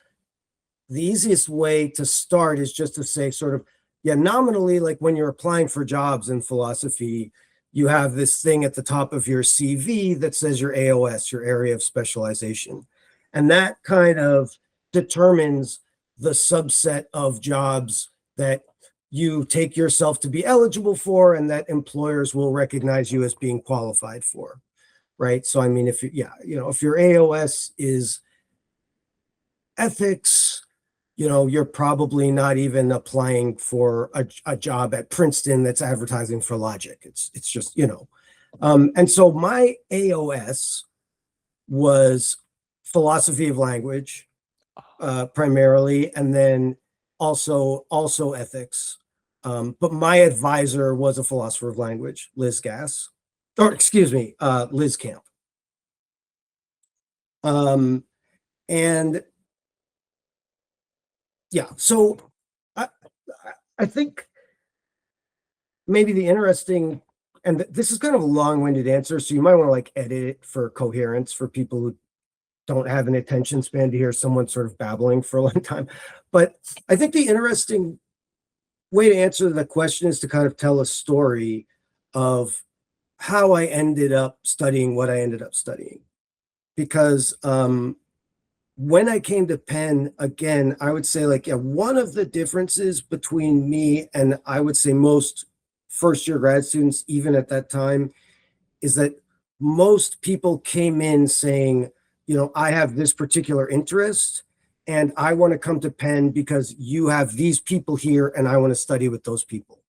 the easiest way to start is just to say, sort of, yeah, nominally, like, when you're applying for jobs in philosophy, you have this thing at the top of your CV that says your AOS, your area of specialization. And that kind of determines the subset of jobs that you take yourself to be eligible for, and that employers will recognize you as being qualified for. Right. So, I mean, if you, yeah, you know, if your AOS is ethics, you know, you're probably not even applying for a job at Princeton that's advertising for logic. It's just, you know. And so my AOS was philosophy of language, primarily, and then also ethics. But my advisor was a philosopher of language, Liz Gass, or excuse me, Liz Camp. Um, and yeah, so I I think maybe the interesting and this is kind of a long-winded answer, so you might want to like edit it for coherence for people who don't have an attention span to hear someone sort of babbling for a long time. But I think the interesting way to answer the question is to kind of tell a story of how I ended up studying what I ended up studying. Because when I came to Penn, again, I would say like, yeah, one of the differences between me and I would say most first year grad students, even at that time, is that most people came in saying, you know, I have this particular interest and I want to come to Penn because you have these people here and I want to study with those people,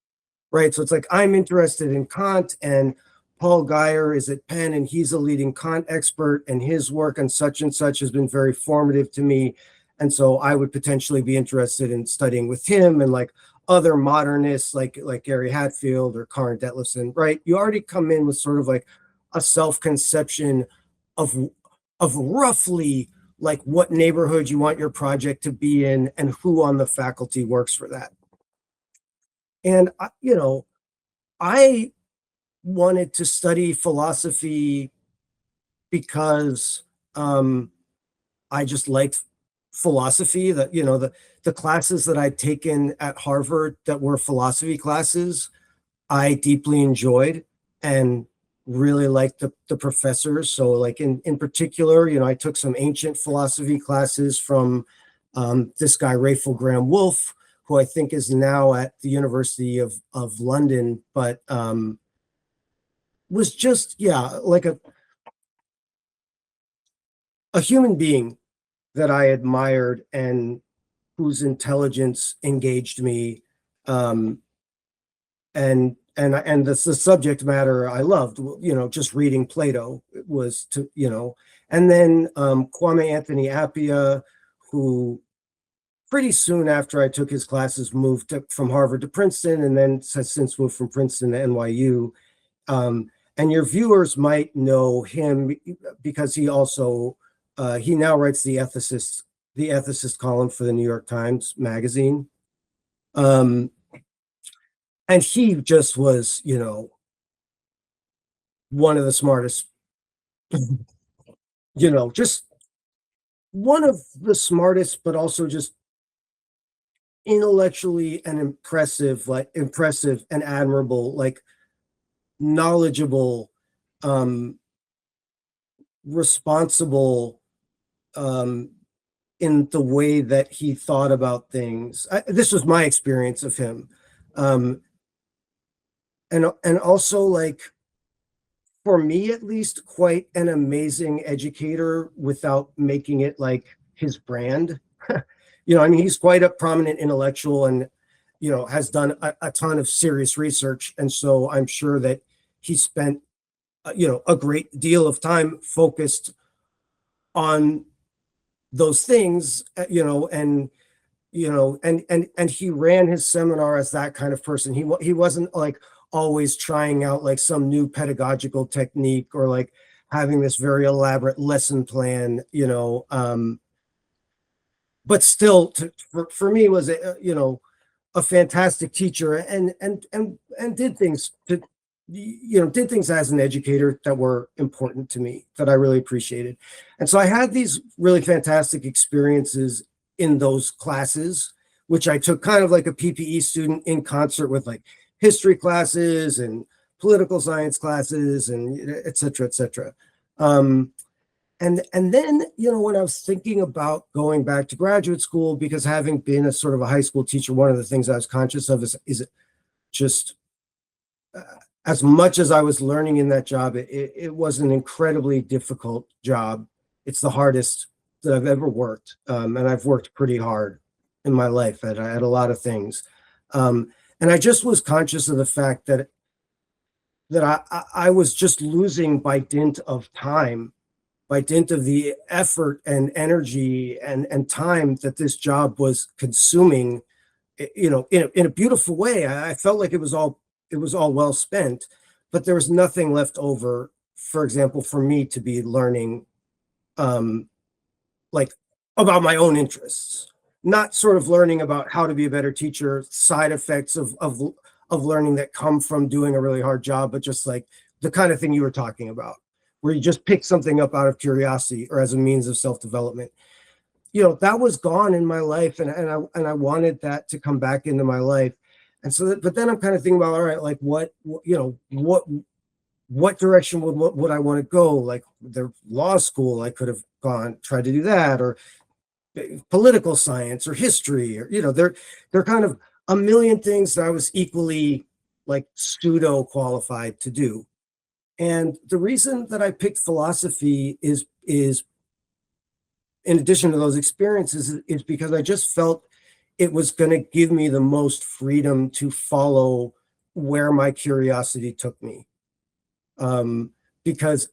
right? So it's like, I'm interested in Kant and Paul Guyer is at Penn and he's a leading Kant expert and his work on such and such has been very formative to me. And so I would potentially be interested in studying with him and like other modernists like Gary Hatfield or Karen Detlefson, right? You already come in with sort of like a self-conception of roughly like what neighborhood you want your project to be in and who on the faculty works for that. And you know, I wanted to study philosophy because I just liked philosophy. That, you know, the classes that I'd taken at Harvard that were philosophy classes, I deeply enjoyed and really liked the professors. So like in particular, you know, I took some ancient philosophy classes from this guy, Raphael Graham Wolfe, who I think is now at the University of London, but was just, yeah, like a human being that I admired and whose intelligence engaged me. And the subject matter I loved, you know, just reading Plato was to, you know, and then Kwame Anthony Appiah, who pretty soon after I took his classes moved from Harvard to Princeton and then has since moved from Princeton to NYU. And your viewers might know him because he also, he now writes the ethicist column for the New York Times Magazine. And he just was, you know, one of the smartest, you know, just one of the smartest, but also just intellectually and impressive and admirable, like knowledgeable, responsible, in the way that he thought about things. This was my experience of him. And also like, for me at least, quite an amazing educator without making it like his brand. You know, I mean, he's quite a prominent intellectual and, you know, has done a ton of serious research. And so I'm sure that he spent, you know, a great deal of time focused on those things, you know, and he ran his seminar as that kind of person. He wasn't like always trying out like some new pedagogical technique or like having this very elaborate lesson plan, you know, but still for me was a, you know, a fantastic teacher and did things to, you know, did things as an educator that were important to me that I really appreciated. And so I had these really fantastic experiences in those classes, which I took kind of like a PPE student in concert with like history classes and political science classes and et cetera, et cetera. And then, you know, when I was thinking about going back to graduate school, because having been a sort of a high school teacher, one of the things I was conscious of is just as much as I was learning in that job, it was an incredibly difficult job. It's the hardest that I've ever worked. And I've worked pretty hard in my life at a lot of things. And I just was conscious of the fact that I was just losing by dint of time, by dint of the effort and energy and time that this job was consuming, you know, in a beautiful way. I felt like it was all well spent, but there was nothing left over, for example, for me to be learning, like about my own interests, not sort of learning about how to be a better teacher, side effects of of learning that come from doing a really hard job, but just like the kind of thing you were talking about, where you just pick something up out of curiosity or as a means of self-development. That was gone in my life, and I wanted that to come back into my life. And so, but then I'm kind of thinking about, all right, like what direction would I want to go? Like the law school, I could have tried to do that, or political science or history, or they're kind of a million things that I was equally like pseudo qualified to do. And the reason that I picked philosophy is in addition to those experiences is because I just felt it was going to give me the most freedom to follow where my curiosity took me. Because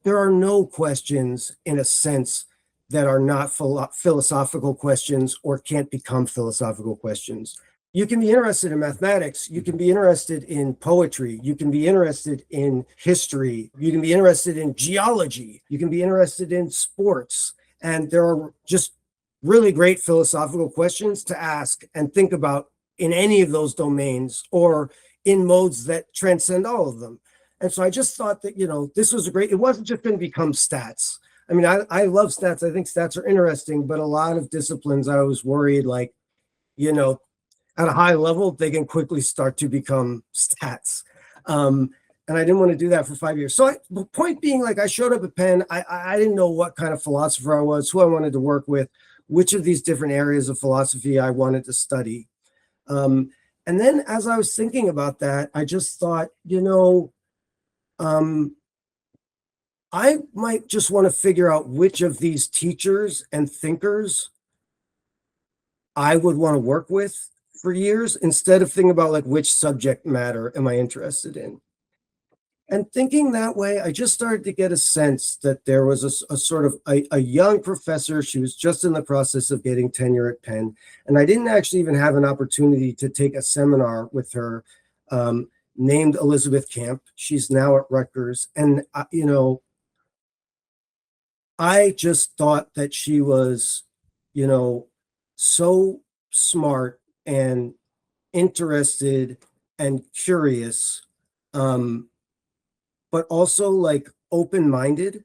there are no questions in a sense that are not philosophical questions or can't become philosophical questions. You can be interested in mathematics, you can be interested in poetry, you can be interested in history, you can be interested in geology, you can be interested in sports. And there are just really great philosophical questions to ask and think about in any of those domains or in modes that transcend all of them. And so I just thought that, this was it wasn't just going to become stats. I mean, I love stats. I think stats are interesting, but a lot of disciplines, I was worried, like, at a high level, they can quickly start to become stats. And I didn't want to do that for 5 years. So the point being, like, I showed up at Penn. I didn't know what kind of philosopher I was, who I wanted to work with, which of these different areas of philosophy I wanted to study. And then as I was thinking about that, I just thought, I might just want to figure out which of these teachers and thinkers I would want to work with for years, instead of thinking about like which subject matter am I interested in. And thinking that way, I just started to get a sense that there was a sort of a young professor. She was just in the process of getting tenure at Penn. And I didn't actually even have an opportunity to take a seminar with her, named Elizabeth Camp. She's now at Rutgers. And, I just thought that she was, so smart and interested and curious, but also like open-minded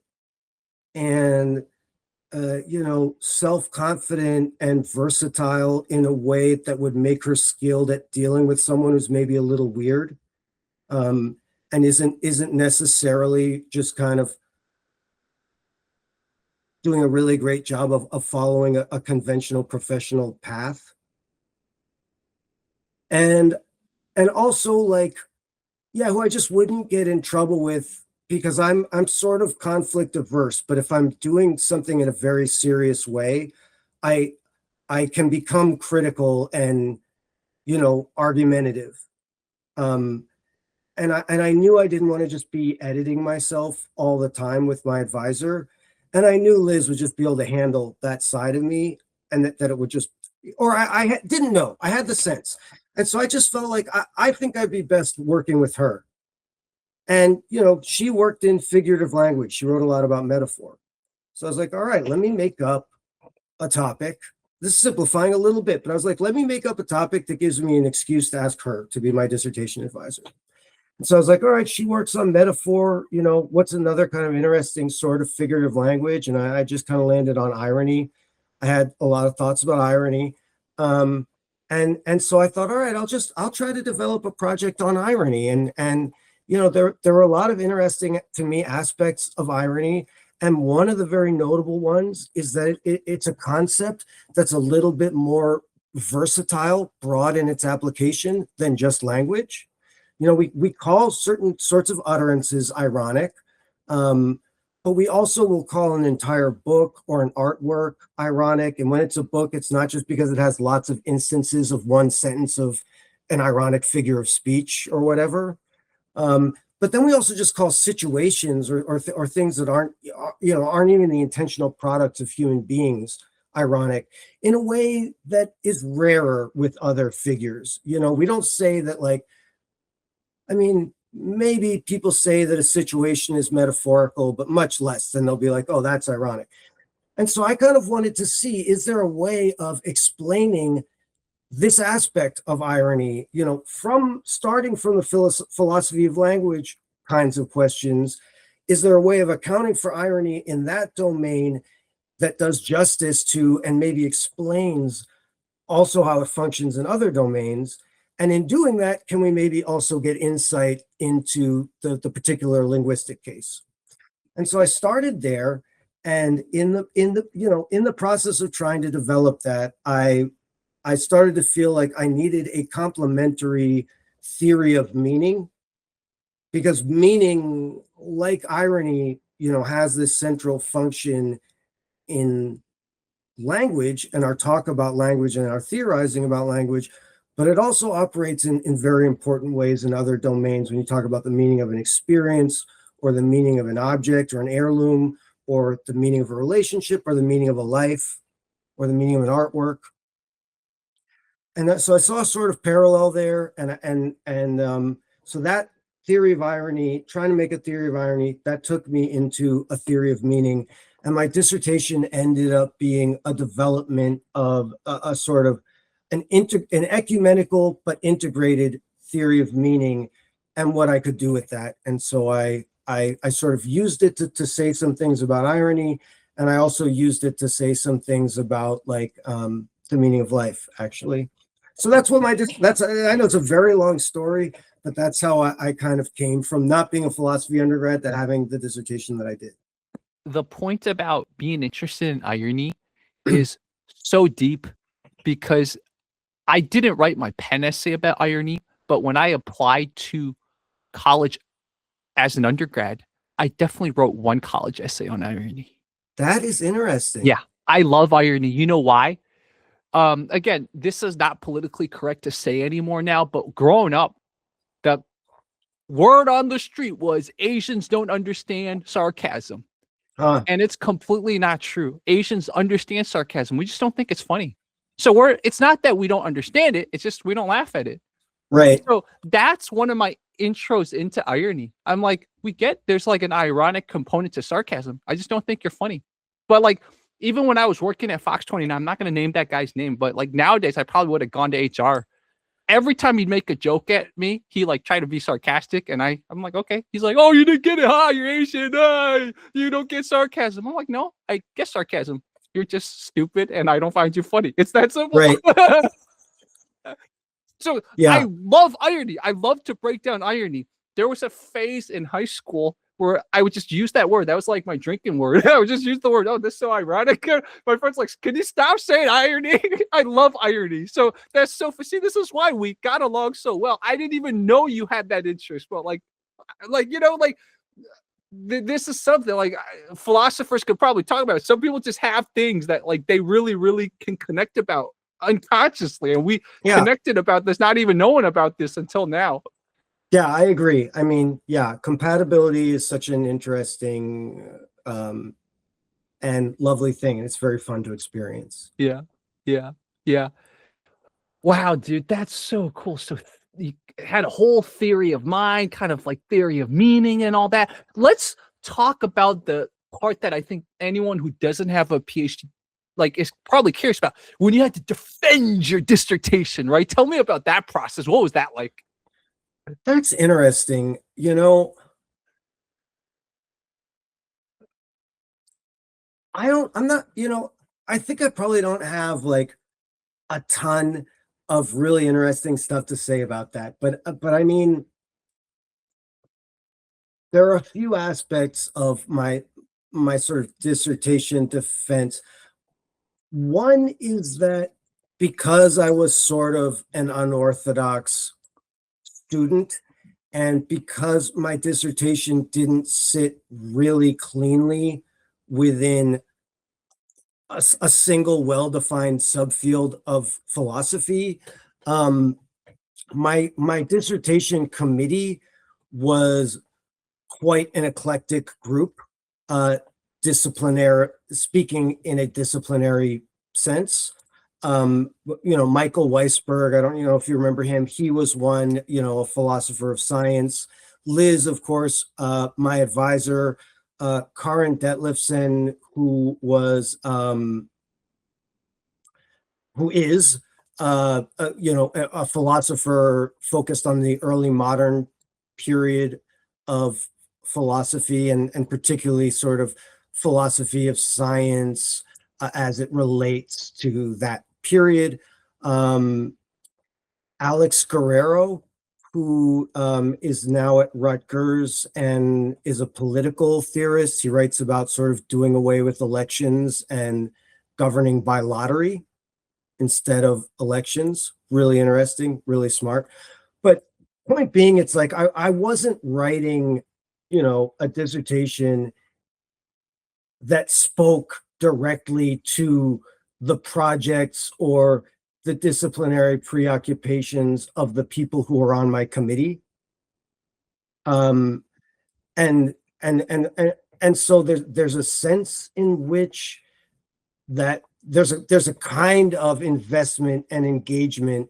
and, self-confident and versatile in a way that would make her skilled at dealing with someone who's maybe a little weird, and isn't necessarily just kind of doing a really great job of following a conventional professional path. And also like, who I just wouldn't get in trouble with, because I'm sort of conflict averse, but if I'm doing something in a very serious way, I can become critical and, argumentative. And I knew I didn't want to just be editing myself all the time with my advisor. And I knew Liz would just be able to handle that side of me, and that it would just, or I didn't know. I had the sense. And so I just felt like I think I'd be best working with her. And, she worked in figurative language. She wrote a lot about metaphor. So I was like, all right, let me make up a topic. This is simplifying a little bit, but I was like, let me make up a topic that gives me an excuse to ask her to be my dissertation advisor. And so I was like, all right, she works on metaphor. What's another kind of interesting sort of figurative language? And I just kind of landed on irony. I had a lot of thoughts about irony. And so I thought, all right, I'll try to develop a project on irony. And there are a lot of interesting to me aspects of irony. And one of the very notable ones is that it's a concept that's a little bit more versatile, broad in its application than just language. We call certain sorts of utterances ironic, but we also will call an entire book or an artwork ironic. And when it's a book, it's not just because it has lots of instances of one sentence of an ironic figure of speech or whatever. But then we also just call situations or things that aren't even the intentional products of human beings ironic in a way that is rarer with other figures. We don't say that, like, I mean, maybe people say that a situation is metaphorical, but much less. Then they'll be like, oh, that's ironic. And so I kind of wanted to see, is there a way of explaining this aspect of irony, from starting from the philosophy of language kinds of questions, is there a way of accounting for irony in that domain that does justice to and maybe explains also how it functions in other domains? And in doing that, can we maybe also get insight into the particular linguistic case? And so I started there, and in the process of trying to develop that, I started to feel like I needed a complementary theory of meaning, because meaning, like irony, has this central function in language and our talk about language and our theorizing about language, but it also operates in very important ways in other domains when you talk about the meaning of an experience or the meaning of an object or an heirloom or the meaning of a relationship or the meaning of a life or the meaning of an artwork. And so I saw a sort of parallel there, and so that theory of irony, trying to make a theory of irony, that took me into a theory of meaning. And my dissertation ended up being a development of a sort of an ecumenical but integrated theory of meaning and what I could do with that. And so I sort of used it to say some things about irony, and I also used it to say some things about like the meaning of life, actually. So that's what I know it's a very long story, but that's how I kind of came from not being a philosophy undergrad to having the dissertation that I did. The point about being interested in irony is so deep, because I didn't write my Penn essay about irony, but when I applied to college as an undergrad, I definitely wrote one college essay on irony. That is interesting. Yeah, I love irony. You know why? Again, this is not politically correct to say anymore now, but growing up, the word on the street was Asians don't understand sarcasm. And it's completely not true. Asians understand sarcasm. We just don't think it's funny. So it's not that we don't understand it. It's just we don't laugh at it. Right. So that's one of my intros into irony. I'm like, there's like an ironic component to sarcasm. I just don't think you're funny. But like, even when I was working at Fox 29, I'm not going to name that guy's name, but like nowadays, I probably would have gone to HR. Every time he'd make a joke at me, he like tried to be sarcastic, and I'm like, okay. He's like, oh, you didn't get it, huh? You're Asian, you don't get sarcasm. I'm like, no, I get sarcasm. You're just stupid, and I don't find you funny. It's that simple. Right. So yeah. I love irony. I love to break down irony. There was a phase in high school where I would just use that word. That was like my drinking word. I would just use the word. Oh, this is so ironic. My friend's like, can you stop saying irony? I love irony. So that's so, see, this is why we got along so well. I didn't even know you had that interest, but this is something like philosophers could probably talk about. Some people just have things that like they really, really can connect about unconsciously. And we connected about this, not even knowing about this until now. Yeah, I agree. I mean, yeah, compatibility is such an interesting and lovely thing, and it's very fun to experience. Yeah. Wow, dude, that's so cool. So you had a whole theory of mind, kind of like theory of meaning and all that. Let's talk about the part that I think anyone who doesn't have a PhD like is probably curious about, when you had to defend your dissertation, right? Tell me about that process. What was that like? That's interesting. I think I probably don't have like a ton of really interesting stuff to say about that. But I mean, there are a few aspects of my sort of dissertation defense. One is that because I was sort of an unorthodox student, and because my dissertation didn't sit really cleanly within a single well-defined subfield of philosophy, my dissertation committee was quite an eclectic group, disciplinary, speaking in a disciplinary sense. Michael Weisberg, I don't know if you remember him. He was one, a philosopher of science. Liz, of course, my advisor, Karin Detlefsen, who is a philosopher focused on the early modern period of philosophy, and particularly sort of philosophy of science as it relates to that period. Um, Alex Guerrero, who is now at Rutgers and is a political theorist. He writes about sort of doing away with elections and governing by lottery instead of elections. Really interesting, really smart. But point being, it's like I wasn't writing, a dissertation that spoke directly to the projects or the disciplinary preoccupations of the people who are on my committee. Um, and and so there's a sense in which that there's a kind of investment and engagement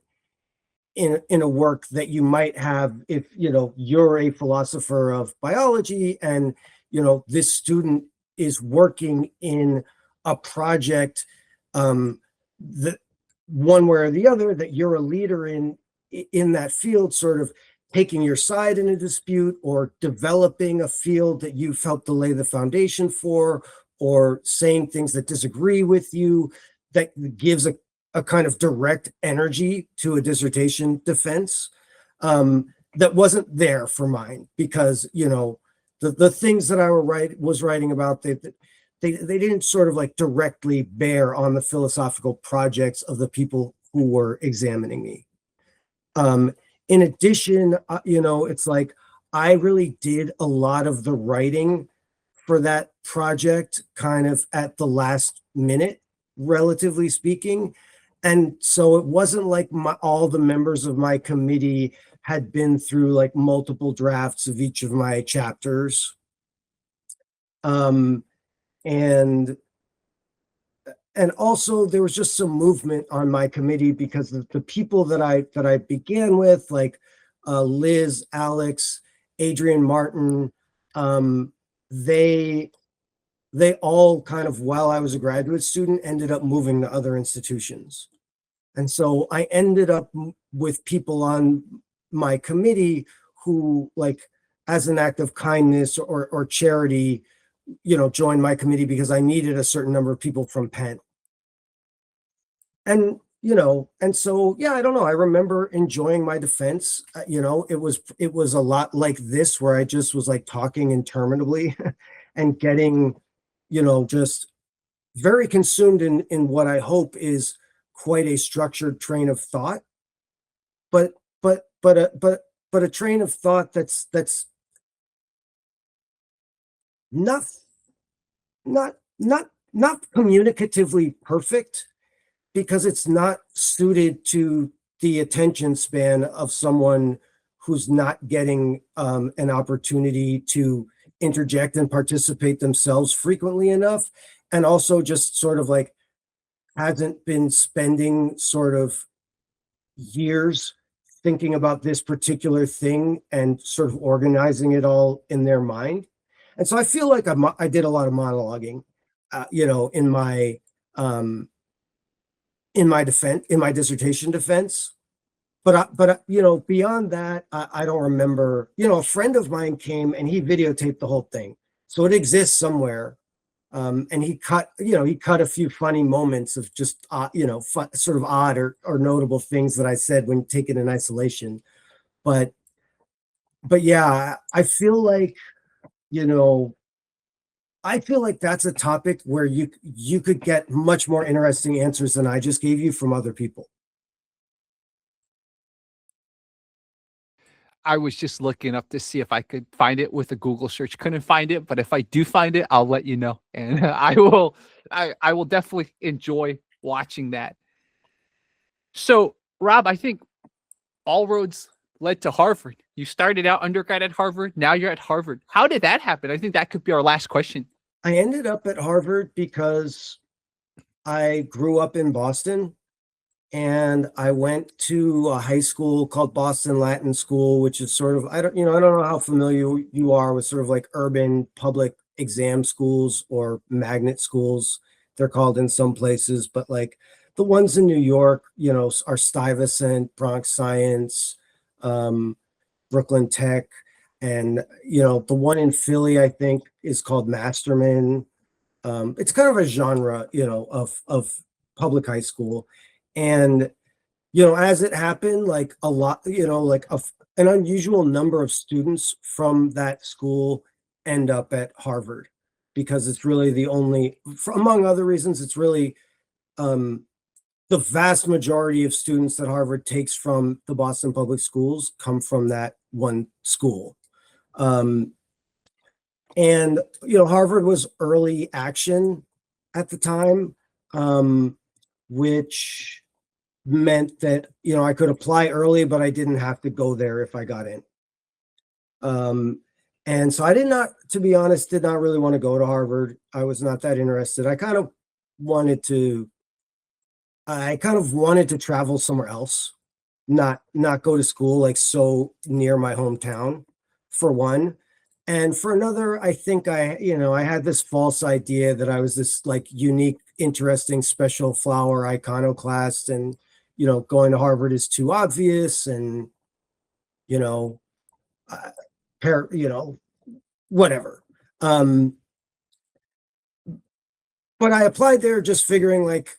in a work that you might have if you're a philosopher of biology, and this student is working in a project, that one way or the other, that you're a leader in that field, sort of taking your side in a dispute or developing a field that you felt to lay the foundation for, or saying things that disagree with you, that gives a kind of direct energy to a dissertation defense, that wasn't there for mine, because the things that I was writing about, they didn't sort of like directly bear on the philosophical projects of the people who were examining me. In addition, it's like I really did a lot of the writing for that project kind of at the last minute, relatively speaking. And so it wasn't like all the members of my committee had been through like multiple drafts of each of my chapters. Um, and and also there was just some movement on my committee, because the people that I began with, like Liz, Alex, Adrian Martin, they all kind of, while I was a graduate student, ended up moving to other institutions. And so I ended up with people on my committee who, like, as an act of kindness or charity, joined my committee because I needed a certain number of people from Penn. And, and so, yeah, I don't know. I remember enjoying my defense. It was a lot like this, where I just was like talking interminably and getting, just very consumed in what I hope is quite a structured train of thought, but a train of thought that's not not communicatively perfect, because it's not suited to the attention span of someone who's not getting an opportunity to interject and participate themselves frequently enough, and also just sort of like hasn't been spending sort of years thinking about this particular thing and sort of organizing it all in their mind. And so I feel like I did a lot of monologuing, um, in my defense, in my dissertation defense. But beyond that, I don't remember. A friend of mine came and he videotaped the whole thing, so it exists somewhere. And he cut a few funny moments of just sort of odd or notable things that I said when taken in isolation. But yeah, you know I feel like that's a topic where you could get much more interesting answers than I just gave you from other people. I was just looking up to see if I could find it with a Google search. Couldn't find it, but if I do find it, I'll let you know, and I will definitely enjoy watching that. So, Rob, I think all roads led to Harvard. You started out undergrad at Harvard, now you're at Harvard. How did that happen? I think that could be our last question. I ended up at Harvard because I grew up in Boston, and I went to a high school called Boston Latin School, which is sort of, I don't know how familiar you are with sort of like urban public exam schools or magnet schools, they're called in some places, but like the ones in New York, are Stuyvesant, Bronx Science, Brooklyn Tech, and the one in Philly, I think, is called Masterman. It's kind of a genre, of public high school. And, as it happened, like a lot, like an unusual number of students from that school end up at Harvard because it's really the only, among other reasons, it's really um, the vast majority of students that Harvard takes from the Boston public schools come from that one school. Um, and Harvard was early action at the time, which meant that I could apply early, but I didn't have to go there if I got in. And so I did not, to be honest, did not really want to go to Harvard. I was not that interested. Wanted to I kind of wanted to travel somewhere else, not go to school like so near my hometown, for one. And for another, I think I had this false idea that I was this like unique, interesting, special flower iconoclast, and going to Harvard is too obvious, and you know, uh, whatever. Um, but I applied there just figuring like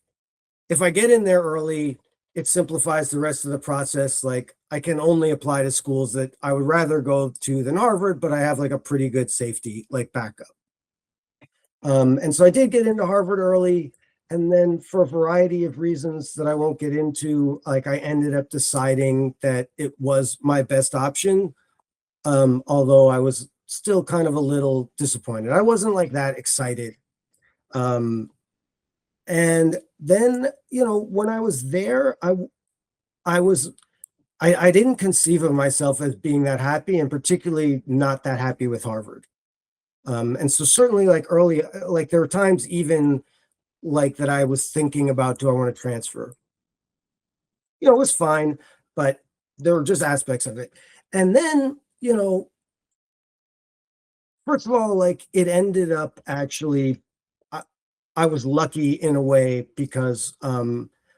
if I get in there early, it simplifies the rest of the process. Like I can only apply to schools that I would rather go to than Harvard, but I have like a pretty good safety like backup. And so I did get into Harvard early. And then for a variety of reasons that I won't get into, like I ended up deciding that it was my best option. Although I was still kind of a little disappointed. I wasn't like that excited. And then, when I was there, I didn't conceive of myself as being that happy, and particularly not that happy with Harvard. And so certainly like early, like there were times even like that I was thinking about, do I want to transfer? It was fine, but there were just aspects of it. And then, first of all, like it ended up actually, I, I was lucky in a way because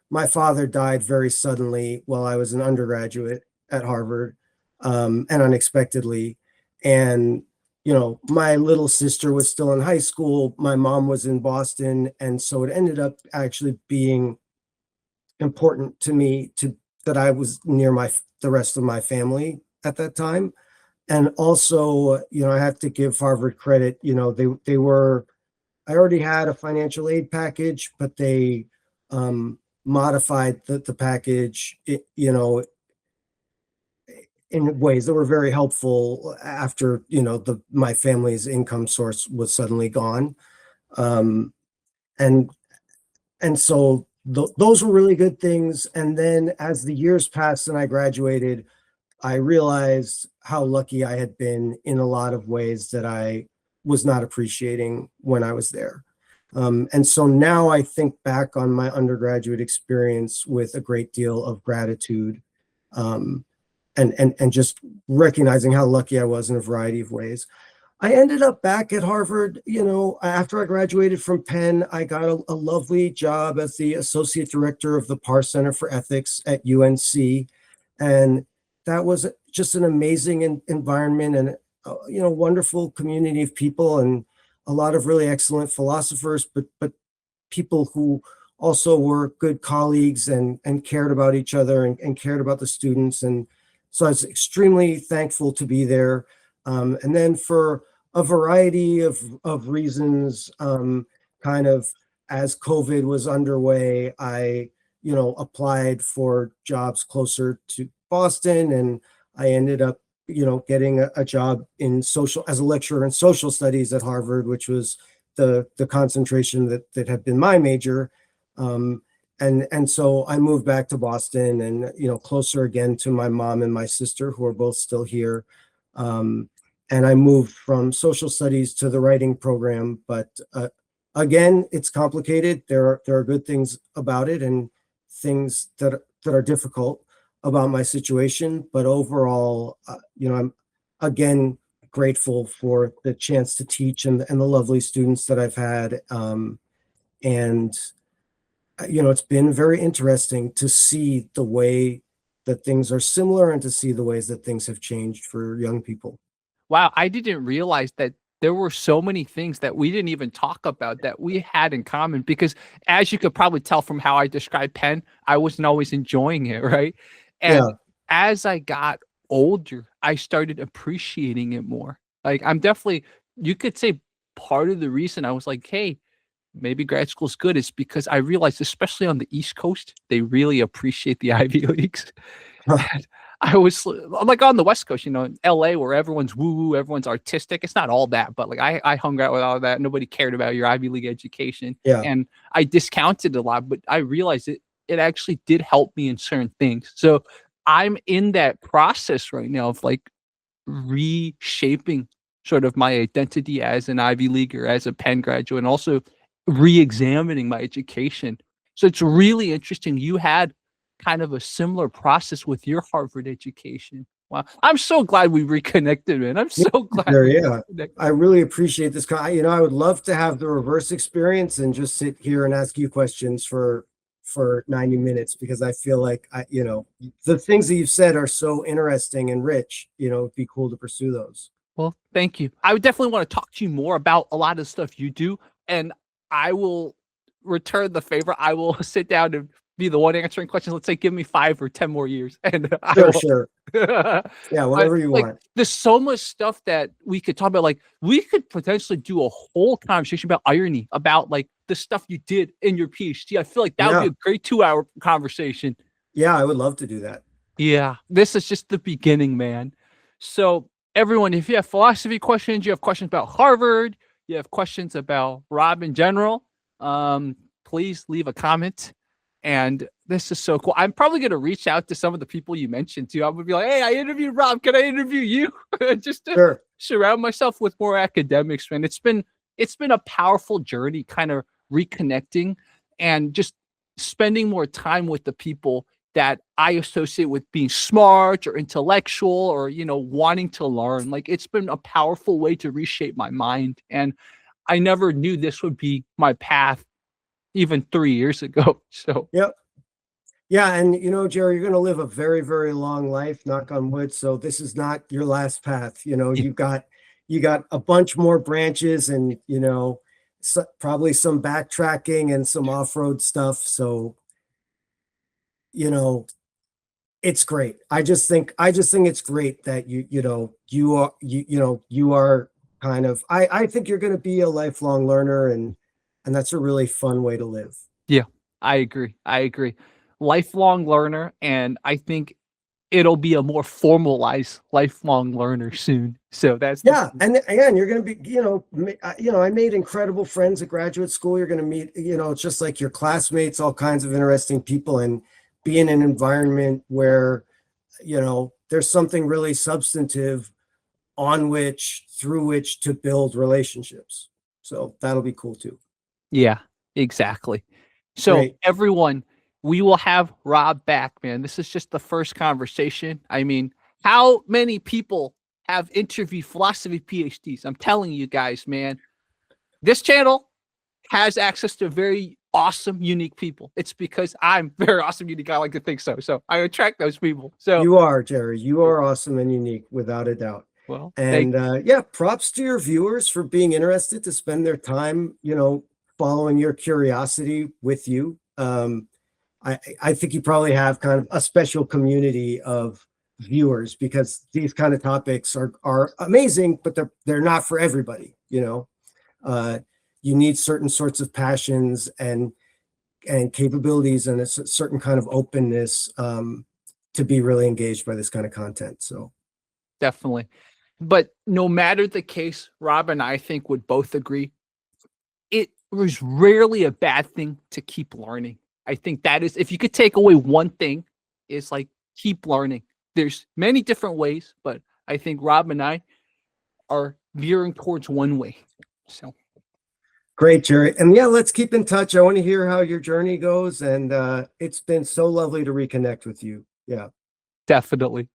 my father died very suddenly while I was an undergraduate at Harvard, and unexpectedly. And, my little sister was still in high school. My mom was in Boston. And so it ended up actually being important to me that I was near the rest of my family at that time. And also, I have to give Harvard credit. They were, I already had a financial aid package, but they modified the package, in ways that were very helpful after, my family's income source was suddenly gone. Um, and and so those were really good things. And then as the years passed and I graduated, I realized how lucky I had been in a lot of ways that I was not appreciating when I was there. And so now I think back on my undergraduate experience with a great deal of gratitude, um, and just recognizing how lucky I was in a variety of ways. I ended up back at Harvard, after I graduated from Penn. I got a lovely job as the associate director of the Parr Center for Ethics at UNC. And that was just an amazing environment, and, wonderful community of people, and a lot of really excellent philosophers, but people who also were good colleagues and cared about each other, and cared about the students. And so I was extremely thankful to be there. And then for a variety of reasons, kind of as COVID was underway, I, applied for jobs closer to Boston, and I ended up, getting a job as a lecturer in social studies at Harvard, which was the concentration that had been my major. And so I moved back to Boston, and, closer again to my mom and my sister, who are both still here. And I moved from social studies to the writing program, but again, it's complicated. There are good things about it and things that are difficult about my situation, but overall, I'm again grateful for the chance to teach, and the lovely students that I've had. And it's been very interesting to see the way that things are similar and to see the ways that things have changed for young people. Wow, I didn't realize that there were so many things that we didn't even talk about that we had in common because as you could probably tell from how I described Penn, I wasn't always enjoying it, right? And Yeah. as I got older, I started appreciating it more. Like I'm definitely you could say part of the reason I was like, "Hey, maybe grad school's good," is because I realized, especially on the East Coast, they really appreciate the Ivy Leagues. And I'm like on the West Coast, in LA where everyone's woo woo, everyone's artistic. It's not all that, but like I hung out with all that. Nobody cared about your Ivy League education. Yeah. And I discounted a lot, but I realized it actually did help me in certain things. So I'm in that process right now of like reshaping sort of my identity as an Ivy Leaguer, as a Penn graduate, and also re-examining my education. So it's really interesting. You had kind of a similar process with your Harvard education. Wow. I'm so glad we reconnected, man. I'm Me so glad either, we yeah. reconnected. I really appreciate this. I would love to have the reverse experience and just sit here and ask you questions for 90 minutes because I feel like the things that you've said are so interesting and rich. It'd be cool to pursue those. Well, thank you. I would definitely want to talk to you more about a lot of the stuff you do, and I will return the favor. I will sit down and be the one answering questions. Let's say, give me 5 or 10 more years, and I Sure, will. sure. Yeah, But whatever you like, want. there's so much stuff that we could talk about. Like, we could potentially do a whole conversation about irony, about like the stuff you did in your PhD. I feel like that would be Yeah. a great 2-hour conversation. Yeah, I would love to do that. Yeah, this is just the beginning, man. So, everyone, if you have philosophy questions, you have questions about Harvard, you have questions about Rob in general, please leave a comment. And this is so cool. I'm probably going to reach out to some of the people you mentioned too. I'm going to be like, hey, I interviewed Rob. Can I interview you? Just to Sure. surround myself with more academics, man. It's been a powerful journey, kind of reconnecting and just spending more time with the people that I associate with being smart or intellectual or, wanting to learn. Like it's been a powerful way to reshape my mind. And I never knew this would be my path even 3 years ago. So Yep. Yeah, and Jerry, you're going to live a very, very long life, knock on wood. So this is not your last path. yeah, You got a bunch more branches, and probably some backtracking and some off-road stuff. So you know, it's great. I just think it's great that you are kind of. I think you're going to be a lifelong learner, and that's a really fun way to live. yeah, I agree. I agree. Lifelong learner. And I think it'll be a more formalized lifelong learner soon. So that's the Yeah, and again, you're going to be, I made incredible friends at graduate school. You're going to meet, it's just like your classmates, all kinds of interesting people, and be in an environment where, there's something really substantive through which to build relationships. So that'll be cool too. Yeah, exactly. So Great. everyone, we will have Rob back, man. This is just the first conversation. I mean, how many people have interviewed philosophy PhDs? I'm telling you guys, man, this channel has access to very awesome, unique people. It's because I'm very awesome, unique. I like to think so. So I attract those people. So, You are, Jerry. You are awesome and unique, without a doubt. well, thank And yeah, props to your viewers for being interested to spend their time, following your curiosity with you. I think you probably have kind of a special community of viewers because these kind of topics are amazing, but they're not for everybody. You need certain sorts of passions and capabilities and a certain kind of openness to be really engaged by this kind of content. So definitely. But no matter the case, Rob and I think would both agree it was rarely a bad thing to keep learning. I think that is, if you could take away one thing, is like keep learning. There's many different ways, but I think Rob and I are veering towards one way. So great, Jerry. And yeah, let's keep in touch. I want to hear how your journey goes. And it's been so lovely to reconnect with you. Yeah. definitely.